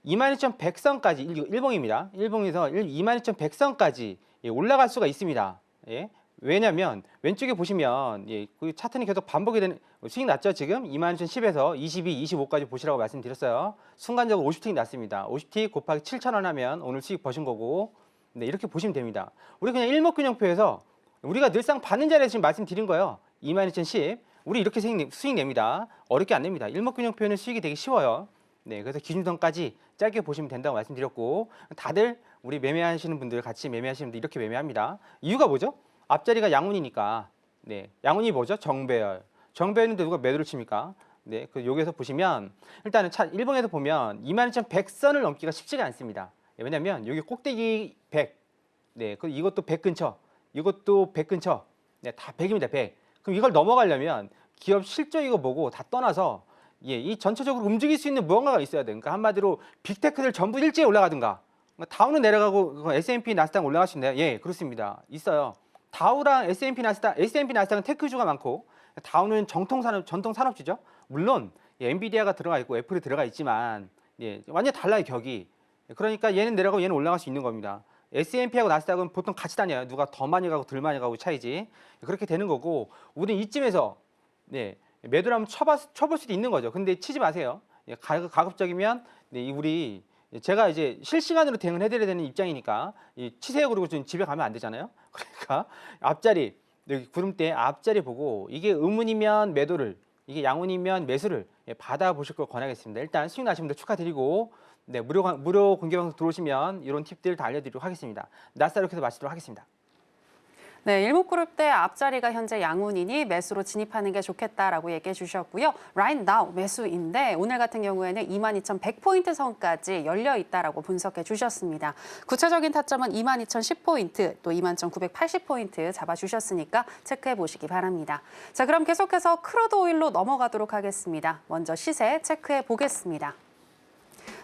22,100선까지 일봉입니다. 일봉에서 22,100선까지 예, 올라갈 수가 있습니다. 예. 왜냐면 왼쪽에 보시면 예, 그 차트는 계속 반복이 되는 수익 났죠. 지금 22,010에서 22, 25까지 보시라고 말씀드렸어요. 순간적으로 50틱 났습니다. 50틱 곱하기 7,000원 하면 오늘 수익 버신 거고 네, 이렇게 보시면 됩니다. 우리 그냥 일목균형표에서 우리가 늘상 받는 자리에서 지금 말씀드린 거예요. 22,010 우리 이렇게 수익 냅니다. 어렵게 안 냅니다. 일목균형표는 수익이 되게 쉬워요. 네, 그래서 기준선까지 짧게 보시면 된다고 말씀드렸고 다들 우리 매매하시는 분들 같이 매매하시는 분들 이렇게 매매합니다. 이유가 뭐죠? 앞자리가 양운이니까. 네, 양운이 뭐죠? 정배열. 정배열인데 누가 매도를 칩니까? 네, 그 여기에서 보시면 일단은 일봉에서 보면 22,100선을 넘기가 쉽지가 않습니다. 네, 왜냐면 여기 꼭대기 100. 네, 그 이것도 100 근처. 이것도 100 근처. 네, 다 100입니다. 100. 그럼 이걸 넘어가려면 기업 실적 이거 보고 다 떠나서 예, 이 전체적으로 움직일 수 있는 무언가가 있어야 돼. 그러니까 한마디로 빅테크들 전부 일제히 올라가든가. 그러니까 다우는 내려가고 S&P 나스닥 올라갈 수 있나요? 예, 그렇습니다. 있어요. 다우랑 S&P 나스닥은 테크주가 많고 다우는 전통 산업주죠. 물론 예, 엔비디아가 들어가 있고 애플이 들어가 있지만 예, 완전 달라요 격이. 그러니까 얘는 내려가고 얘는 올라갈 수 있는 겁니다. S&P하고 나스닥은 보통 같이 다녀요. 누가 더 많이 가고 덜 많이 가고 차이지. 그렇게 되는 거고 우리는 이쯤에서 네, 매도를 한번 쳐볼 수도 있는 거죠. 근데 치지 마세요. 예, 가급적이면 네, 우리 제가 이제 실시간으로 대응을 해드려야 되는 입장이니까 치세요. 그리고 좀 집에 가면 안 되잖아요. 그러니까 앞자리 여기 구름대 앞자리 보고 이게 의문이면 매도를 이게 양운이면 매수를 예, 받아보실 걸 권하겠습니다. 일단 수익 나신 분들 축하드리고 네, 무료 공개 방송 들어오시면 이런 팁들 다 알려드리도록 하겠습니다. 나스닥 이렇게 해서 마치도록 하겠습니다. 네, 일목그룹 대 앞자리가 현재 양운이니 매수로 진입하는 게 좋겠다라고 얘기해 주셨고요. Right now 매수인데 오늘 같은 경우에는 22,100포인트 선까지 열려 있다라고 분석해 주셨습니다. 구체적인 타점은 22,010포인트 또 21,980포인트 잡아주셨으니까 체크해 보시기 바랍니다. 자, 그럼 계속해서 크루드 오일로 넘어가도록 하겠습니다. 먼저 시세 체크해 보겠습니다.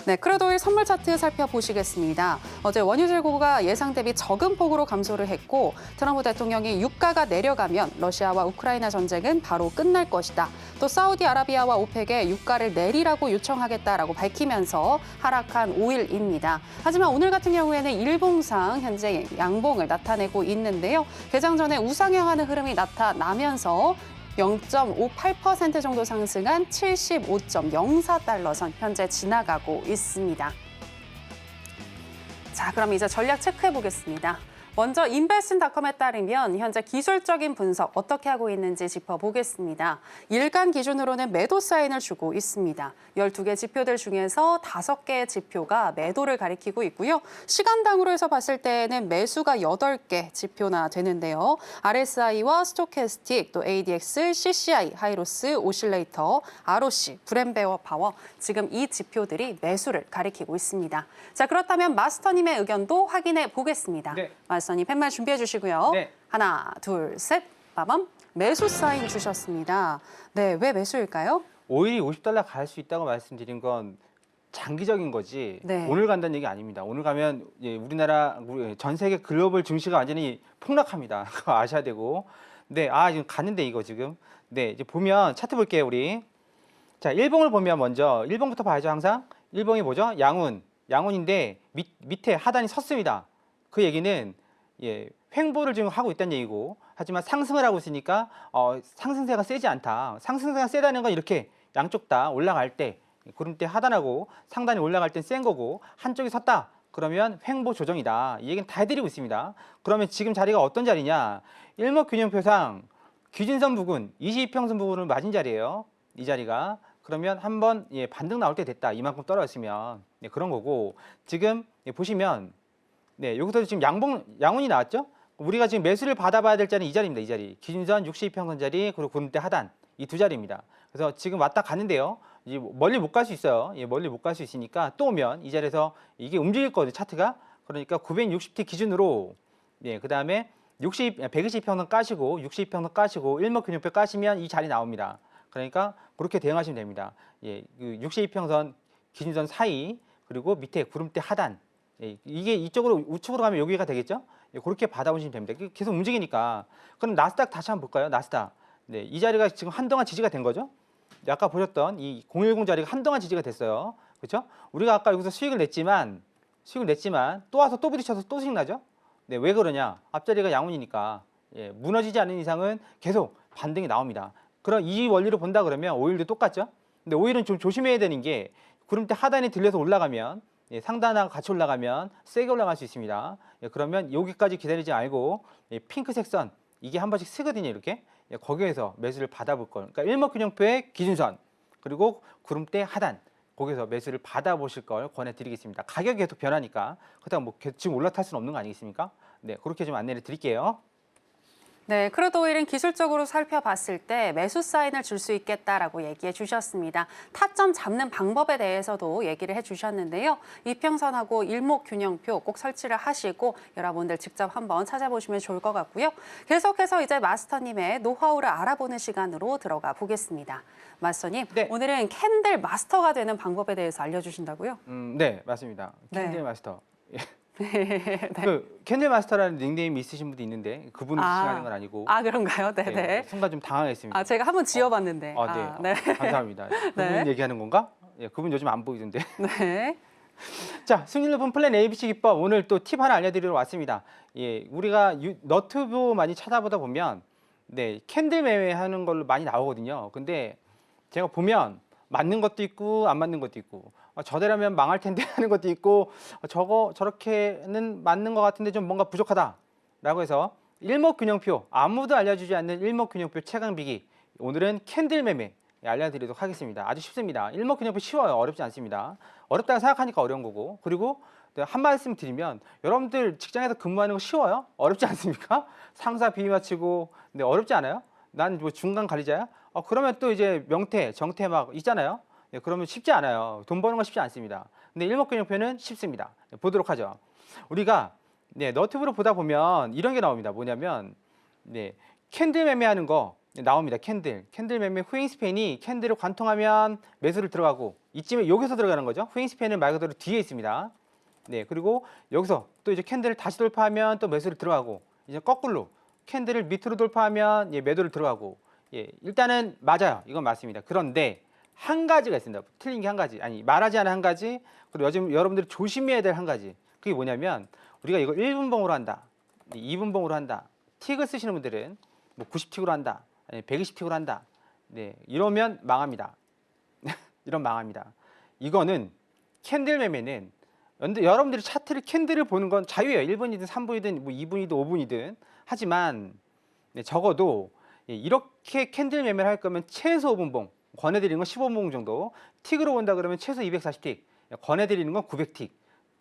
네, 크루드오일 선물 차트 살펴보시겠습니다. 어제 원유 재고가 예상 대비 적은 폭으로 감소를 했고 트럼프 대통령이 유가가 내려가면 러시아와 우크라이나 전쟁은 바로 끝날 것이다. 또 사우디아라비아와 오펙에 유가를 내리라고 요청하겠다라고 밝히면서 하락한 오일입니다. 하지만 오늘 같은 경우에는 일봉상 현재 양봉을 나타내고 있는데요. 개장 전에 우상향하는 흐름이 나타나면서 0.58% 정도 상승한 75.04달러선 현재 지나가고 있습니다. 자, 그럼 이제 전략 체크해 보겠습니다. 먼저 인베스트닷컴에 따르면 현재 기술적인 분석 어떻게 하고 있는지 짚어보겠습니다. 일간 기준으로는 매도 사인을 주고 있습니다. 12개 지표들 중에서 5개의 지표가 매도를 가리키고 있고요. 시간당으로 해서 봤을 때에는 매수가 8개 지표나 되는데요. RSI와 스토캐스틱, 또 ADX, CCI, 하이로스, 오실레이터, ROC, 브랜베어 파워 지금 이 지표들이 매수를 가리키고 있습니다. 자, 그렇다면 마스터님의 의견도 확인해 보겠습니다. 네. 마스터님 팻말 준비해 주시고요. 네. 하나, 둘, 셋, 빠밤. 매수 사인 주셨습니다. 네, 왜 매수일까요? 오일이 $50 갈 수 있다고 말씀드린 건 장기적인 거지 네. 오늘 간다는 얘기 아닙니다. 오늘 가면 예, 전 세계 글로벌 증시가 완전히 폭락합니다. 그거 아셔야 되고. 네, 지금 갔는데 이거 지금. 네, 이제 보면 차트 볼게요, 우리. 자, 일봉을 보면 먼저 일봉부터 봐야죠, 항상. 일봉이 뭐죠? 양운인데 밑에 하단이 섰습니다. 그 얘기는 예, 횡보를 지금 하고 있다는 얘기고 하지만 상승을 하고 있으니까 상승세가 세지 않다. 상승세가 세다는 건 이렇게 양쪽 다 올라갈 때 구름대 하단하고 상단이 올라갈 땐 센 거고 한쪽이 섰다. 그러면 횡보 조정이다. 이 얘기는 다 해드리고 있습니다. 그러면 지금 자리가 어떤 자리냐. 일목균형표상 기준선 부근, 22평선 부근을 맞은 자리예요. 이 자리가. 그러면 한번 예, 반등 나올 때 됐다. 이만큼 떨어졌으면 예, 그런 거고 지금 예, 보시면 네, 여기서 지금 양운이 나왔죠? 우리가 지금 매수를 받아봐야 될 자리는 이 자리입니다. 이 자리. 기준선 62평선 자리, 그리고 구름대 하단. 이 두 자리입니다. 그래서 지금 왔다 갔는데요. 이제 멀리 못 갈 수 있어요. 예, 멀리 못 갈 수 있으니까 또 오면 이 자리에서 이게 움직일 거거든요. 차트가. 그러니까 960T 기준으로 예, 그다음에 120평선 까시고 60평선 까시고 일목균형표 까시면 이 자리 나옵니다. 그러니까 그렇게 대응하시면 됩니다. 예, 그 62평선 기준선 사이 그리고 밑에 구름대 하단. 예, 이게 이쪽으로 우측으로 가면 여기가 되겠죠? 예, 그렇게 받아보시면 됩니다. 계속 움직이니까. 그럼 나스닥 다시 한번 볼까요? 나스닥. 네, 이 자리가 지금 한동안 지지가 된 거죠? 네, 아까 보셨던 이 010 자리가 한동안 지지가 됐어요. 그렇죠? 우리가 아까 여기서 수익을 냈지만 또 와서 또 부딪혀서 또 수익 나죠? 네, 왜 그러냐? 앞자리가 양운이니까. 예, 무너지지 않는 이상은 계속 반등이 나옵니다. 그럼 이 원리로 본다 그러면 오일도 똑같죠? 근데 오일은 좀 조심해야 되는 게 구름대 하단이 들려서 올라가면 예, 상단하고 같이 올라가면 세게 올라갈 수 있습니다. 예, 그러면 여기까지 기다리지 말고 예, 핑크색 선 이게 한 번씩 쓰거든요. 이렇게 예, 거기에서 매수를 받아볼 걸. 그러니까 일목균형표의 기준선 그리고 구름대 하단 거기서 매수를 받아보실 걸 권해드리겠습니다. 가격이 계속 변하니까 그렇다고 뭐 지금 올라탈 수는 없는 거 아니겠습니까? 네, 그렇게 좀 안내를 드릴게요. 네, 크루드 오일은 기술적으로 살펴봤을 때 매수 사인을 줄 수 있겠다라고 얘기해 주셨습니다. 타점 잡는 방법에 대해서도 얘기를 해 주셨는데요. 이평선하고 일목균형표 꼭 설치를 하시고 여러분들 직접 한번 찾아보시면 좋을 것 같고요. 계속해서 이제 마스터님의 노하우를 알아보는 시간으로 들어가 보겠습니다. 마스터님, 네. 오늘은 캔들 마스터가 되는 방법에 대해서 알려주신다고요? 네, 맞습니다. 캔들 네. 마스터. 예. 네. 그 캔들 마스터라는 닉네임이 있으신 분도 있는데 그분을 지칭하는 건 아니고 아, 그런가요? 네네. 네, 순간 좀 당황했습니다. 아, 제가 한번 지어봤는데. 네. 감사합니다. 그분 얘기하는 건가? 예, 그분 요즘 안 보이던데. 네. 자, 승률 높은 플랜 ABC 기법 오늘 또 팁 하나 알려드리러 왔습니다. 예, 우리가 너튜브 많이 찾아보다 보면 네, 캔들 매매하는 걸로 많이 나오거든요. 근데 제가 보면 맞는 것도 있고 안 맞는 것도 있고 저대라면 망할 텐데 하는 것도 있고 저렇게는 맞는 것 같은데 좀 뭔가 부족하다라고 해서 일목균형표, 아무도 알려주지 않는 일목균형표 최강비기, 오늘은 캔들 매매 알려드리도록 하겠습니다. 아주 쉽습니다. 일목균형표 쉬워요. 어렵지 않습니다. 어렵다고 생각하니까 어려운 거고, 그리고 한 말씀 드리면 여러분들 직장에서 근무하는 거 쉬워요? 어렵지 않습니까? 상사 비위 맞추고. 근데 어렵지 않아요? 난 뭐 중간 관리자야? 그러면 또 이제 명태, 정태 막 있잖아요. 네, 그러면 쉽지 않아요. 돈 버는 건 쉽지 않습니다. 근데 일목균형표는 쉽습니다. 네, 보도록 하죠. 우리가 너튜브로 보다 보면 이런 게 나옵니다. 뭐냐면 캔들 매매하는 거 나옵니다. 캔들 매매 후잉스팬이 캔들을 관통하면 매수를 들어가고, 이쯤에 여기서 들어가는 거죠. 후잉스팬은 말 그대로 뒤에 있습니다. 네, 그리고 여기서 또 이제 캔들을 다시 돌파하면 또 매수를 들어가고, 이제 거꾸로 캔들을 밑으로 돌파하면 매도를 들어가고. 일단은 맞아요. 이건 맞습니다. 그런데 한 가지가 있습니다. 틀린 게 한 가지, 아니 말하지 않은 한 가지, 그리고 요즘 여러분들이 조심해야 될 한 가지. 그게 뭐냐면 우리가 이거 1분봉으로 한다, 2분봉으로 한다, 틱을 쓰시는 분들은 뭐 90틱으로 한다, 120틱으로 한다. 네, 이러면 망합니다. 이런 망합니다. 이거는 캔들 매매는 여러분들이 차트를 캔들을 보는 건 자유예요. 1분이든 3분이든 뭐 2분이든 5분이든. 하지만 적어도 이렇게 캔들 매매를 할 거면 최소 5분봉, 권해드리는 건 15분봉 정도, 틱으로 본다 그러면 최소 240틱, 권해드리는 건 900틱.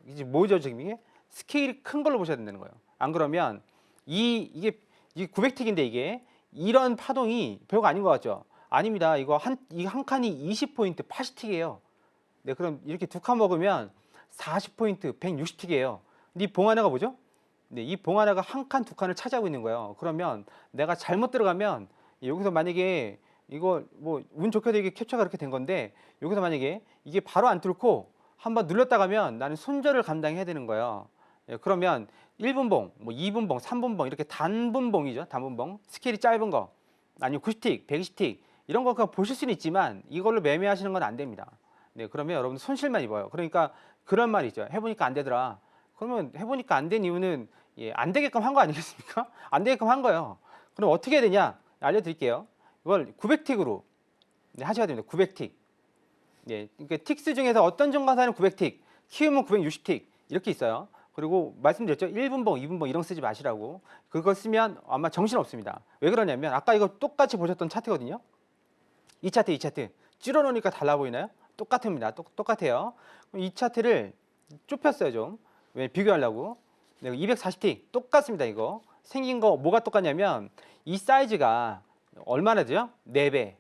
이제 뭐죠 지금 이게? 스케일이 큰 걸로 보셔야 된다는 거예요. 안 그러면 이게 900틱인데 이게 이런 파동이 별거 아닌 것 같죠? 아닙니다. 이거 한 칸이 20포인트 80틱이에요. 네, 그럼 이렇게 두 칸 먹으면 40포인트 160틱이에요. 근데 이 봉 하나가 뭐죠? 네, 이 봉 하나가 한 칸, 두 칸을 차지하고 있는 거예요. 그러면 내가 잘못 들어가면 여기서 만약에 이거 뭐 운 좋게도 이게 캡처가 그렇게 된 건데, 여기서 만약에 이게 바로 안 뚫고 한번 눌렀다 가면 나는 손절을 감당해야 되는 거예요. 그러면 1분봉, 뭐 2분봉, 3분봉 이렇게 단분봉이죠. 단분봉. 스케일이 짧은 거. 아니면 90틱, 120틱 이런 거 그냥 보실 수는 있지만 이걸로 매매하시는 건 안 됩니다. 네, 그러면 여러분 손실만 입어요. 그러니까 그런 말이 있죠. 해보니까 안 되더라. 그러면 해보니까 안 된 이유는 안 되게끔 한 거 아니겠습니까? 안 되게끔 한 거예요. 그럼 어떻게 해야 되냐? 알려드릴게요. 이걸 900틱으로 하셔야 됩니다. 900틱. 그러니까 틱스 중에서 어떤 정가사는 900틱, 키우면 960틱 이렇게 있어요. 그리고 말씀드렸죠. 1분봉, 2분봉 이런 거 쓰지 마시라고. 그거 쓰면 아마 정신 없습니다. 왜 그러냐면 아까 이거 똑같이 보셨던 차트거든요. 이 차트 줄여놓으니까 달라 보이나요? 똑같습니다. 똑같아요. 그럼 이 차트를 좁혔어요 좀. 왜? 비교하려고. 240틱 똑같습니다. 이거 생긴 거 뭐가 똑같냐면 이 사이즈가 얼마나 돼요? 4배.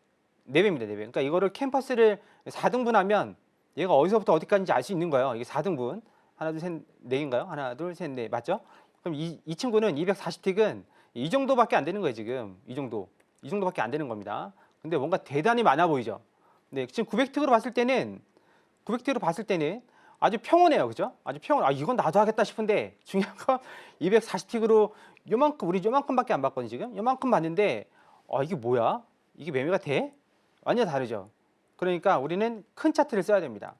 4배입니다. 4배. 그러니까 이거를 캠퍼스를 4등분하면 얘가 어디서부터 어디까지인지 알 수 있는 거예요. 이게 4등분. 하나, 둘, 셋, 4개인가요? 하나, 둘, 셋, 넷. 맞죠? 그럼 이 친구는 240틱은 이 정도밖에 안 되는 거예요. 지금 이 정도밖에 안 되는 겁니다. 근데 뭔가 대단히 많아 보이죠? 네, 지금 900틱으로 봤을 때는 아주 평온해요. 그죠? 아주 평온. 이건 나도 하겠다 싶은데 중요한 건 240틱으로 우리 요만큼밖에 안 봤거든요. 지금 요만큼 봤는데 이게 뭐야? 이게 매매가 돼? 완전 다르죠. 그러니까 우리는 큰 차트를 써야 됩니다.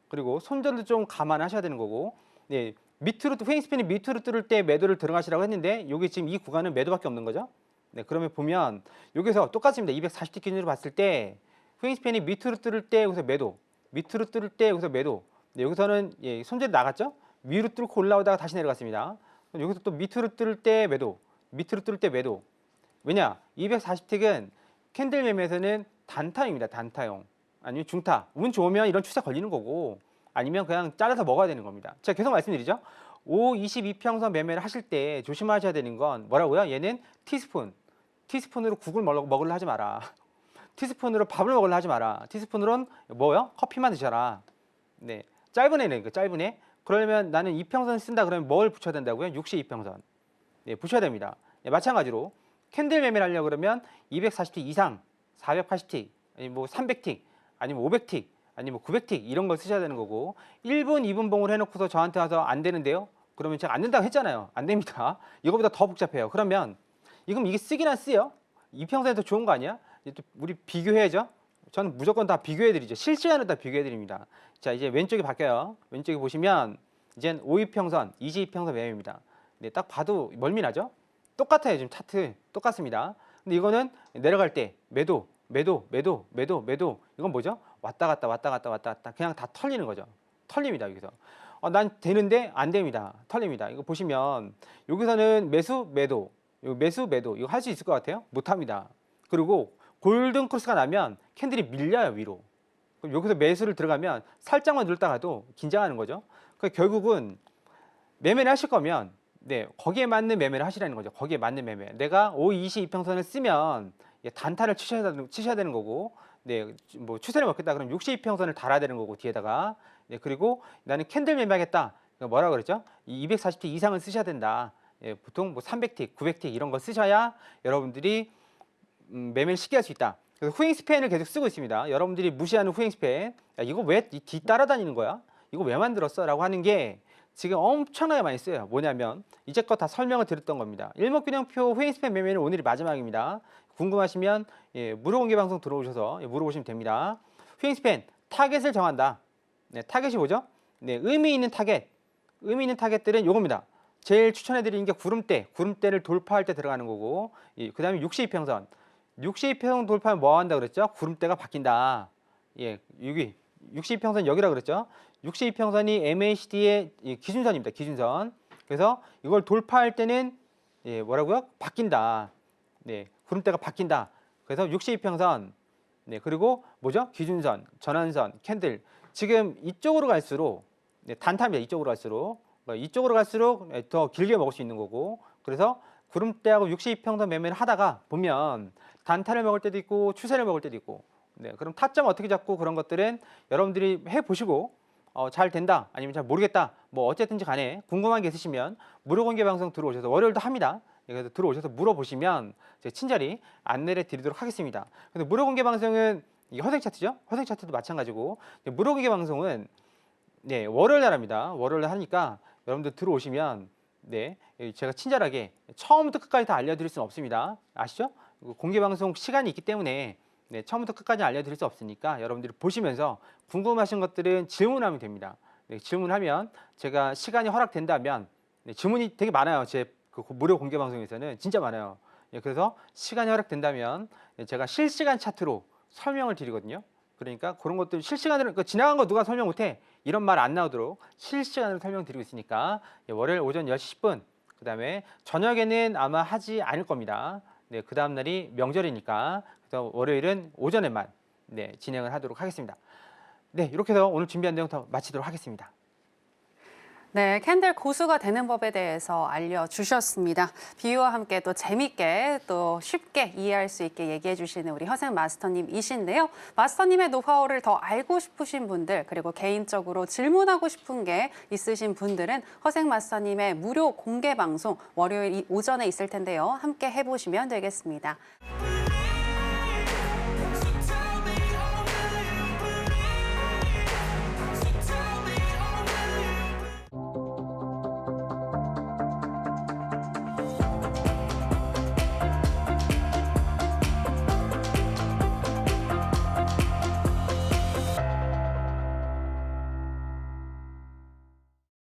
그리고 손절도 좀 감안하셔야 되는 거고. 네, 후행스팬이 밑으로 뚫을 때 매도를 들어가시라고 했는데 여기 지금 이 구간은 매도밖에 없는 거죠. 네, 그러면 보면 여기서 똑같습니다. 240틱 기준으로 봤을 때 후행스팬이 밑으로 뚫을 때 여기서 매도, 밑으로 뚫을 때 여기서 매도. 네, 여기서는 손절이 나갔죠. 위로 뚫고 올라오다가 다시 내려갔습니다. 여기서 또 밑으로 뚫을 때 매도, 밑으로 뚫을 때 매도. 왜냐? 240틱은 캔들 매매에서는 단타입니다. 단타용. 아니면 중타. 운 좋으면 이런 추세 걸리는 거고, 아니면 그냥 잘라서 먹어야 되는 겁니다. 제가 계속 말씀드리죠. 5, 22평선 매매를 하실 때 조심하셔야 되는 건 뭐라고요? 얘는 티스푼으로 국을 먹으려 하지 마라. 티스푼으로 밥을 먹으려 하지 마라. 티스푼으로는 뭐요? 커피만 드셔라. 네, 짧은 애네, 그 짧은 애. 그러면 나는 이평선 쓴다 그러면 뭘 붙여야 된다고요? 62평선. 네, 붙여야 됩니다. 네, 마찬가지로 캔들 매매를 하려고 그러면 240틱 이상, 480틱, 아니 뭐 300틱, 아니면 500틱, 아니면 900틱 이런 걸 쓰셔야 되는 거고 1분, 2분 봉을 해놓고서 저한테 와서 안 되는데요? 그러면 제가 안 된다고 했잖아요. 안 됩니다. 이거보다 더 복잡해요. 그러면 이건 이게 쓰기나 쓰요? 이평선이 더 좋은 거 아니야? 이제 또 우리 비교해야죠. 저는 무조건 다 비교해드리죠. 실시간으로 다 비교해드립니다. 자, 이제 왼쪽이 바뀌어요. 왼쪽에 보시면 이젠 5위평선, 22평선 매매입니다. 네, 딱 봐도 멀미나죠? 똑같아요. 지금 차트 똑같습니다. 근데 이거는 내려갈 때 매도, 매도, 매도, 매도, 매도. 이건 뭐죠? 왔다 갔다 왔다 갔다 왔다 갔다 그냥 다 털리는 거죠. 털립니다. 여기서. 난 되는데 안 됩니다. 털립니다. 이거 보시면 여기서는 매수, 매도, 매수, 매도 이거 할 수 있을 것 같아요? 못합니다. 그리고 골든 크로스가 나면 캔들이 밀려요 위로. 그럼 여기서 매수를 들어가면 살짝만 눌렀다가도 긴장하는 거죠. 그러니까 결국은 매매를 하실 거면 네, 거기에 맞는 매매를 하시라는 거죠. 거기에 맞는 매매. 내가 5, 22평선을 쓰면 단타를 치셔야 되는 거고, 네, 뭐 추세를 먹겠다 그러면 62평선을 달아야 되는 거고 뒤에다가. 네, 그리고 나는 캔들 매매하겠다. 뭐라고 그랬죠? 240틱 이상은 쓰셔야 된다. 예, 보통 뭐 300틱, 900틱 이런 거 쓰셔야 여러분들이 매매를 쉽게 할 수 있다. 그래서 후잉 스팬을 계속 쓰고 있습니다. 여러분들이 무시하는 후잉 스팬. 야, 이거 왜 뒤 따라다니는 거야? 이거 왜 만들었어? 라고 하는 게 지금 엄청나게 많이 써요. 뭐냐면 이제껏 다 설명을 드렸던 겁니다. 일목균형표 후잉 스팬 매매는 오늘이 마지막입니다. 궁금하시면 무료 공개 방송 들어오셔서 물어보시면 됩니다. 후잉 스팬 타겟을 정한다. 네, 타겟이 뭐죠? 네, 의미 있는 타겟. 의미 있는 타겟들은 요겁니다. 제일 추천해드리는 게 구름대를 돌파할 때 들어가는 거고, 그 다음에 62평선. 62평선 돌파하면 뭐 한다 그랬죠? 구름대가 바뀐다. 예, 여기 62평선 여기라 그랬죠? 62평선이 MACD의 기준선입니다. 기준선. 그래서 이걸 돌파할 때는 뭐라고요? 바뀐다. 네, 구름대가 바뀐다. 그래서 62평선. 네, 그리고 뭐죠? 기준선, 전환선, 캔들. 지금 이쪽으로 갈수록 단타입니다. 이쪽으로 갈수록 더 길게 먹을 수 있는 거고, 그래서 구름대하고 62평선 매매를 하다가 보면 단타를 먹을 때도 있고 추세를 먹을 때도 있고, 네, 그럼 타점 어떻게 잡고 그런 것들은 여러분들이 해보시고 잘 된다 아니면 잘 모르겠다 뭐 어쨌든지 간에 궁금한 게 있으시면 무료 공개 방송 들어오셔서 월요일도 합니다. 그래서 들어오셔서 물어보시면 제가 친절히 안내를 드리도록 하겠습니다. 근데 무료 공개 방송은 이게 허생 차트죠? 허생 차트도 마찬가지고 무료 공개 방송은 네, 월요일 날 합니다. 월요일 날 하니까 여러분들 들어오시면 네, 제가 친절하게 처음부터 끝까지 다 알려드릴 수는 없습니다. 아시죠? 공개 방송 시간이 있기 때문에 네, 처음부터 끝까지 알려드릴 수 없으니까 여러분들이 보시면서 궁금하신 것들은 질문하면 됩니다. 네, 질문하면 제가 시간이 허락된다면 네, 질문이 되게 많아요. 제 그 무료 공개 방송에서는 진짜 많아요. 네, 그래서 시간이 허락된다면 네, 제가 실시간 차트로 설명을 드리거든요. 그러니까 그런 것들 실시간으로 그러니까 지나간 거 누가 설명 못해 이런 말 안 나오도록 실시간으로 설명드리고 있으니까 월요일 오전 10시 10분 그 다음에 저녁에는 아마 하지 않을 겁니다. 네, 그 다음 날이 명절이니까 그래서 월요일은 오전에만 네, 진행을 하도록 하겠습니다. 네, 이렇게 해서 오늘 준비한 내용 더 마치도록 하겠습니다. 네, 캔들 고수가 되는 법에 대해서 알려주셨습니다. 비유와 함께 또 재밌게 또 쉽게 이해할 수 있게 얘기해 주시는 우리 허생 마스터님이신데요. 마스터님의 노하우를 더 알고 싶으신 분들 그리고 개인적으로 질문하고 싶은 게 있으신 분들은 허생 마스터님의 무료 공개 방송 월요일 오전에 있을 텐데요. 함께 해보시면 되겠습니다.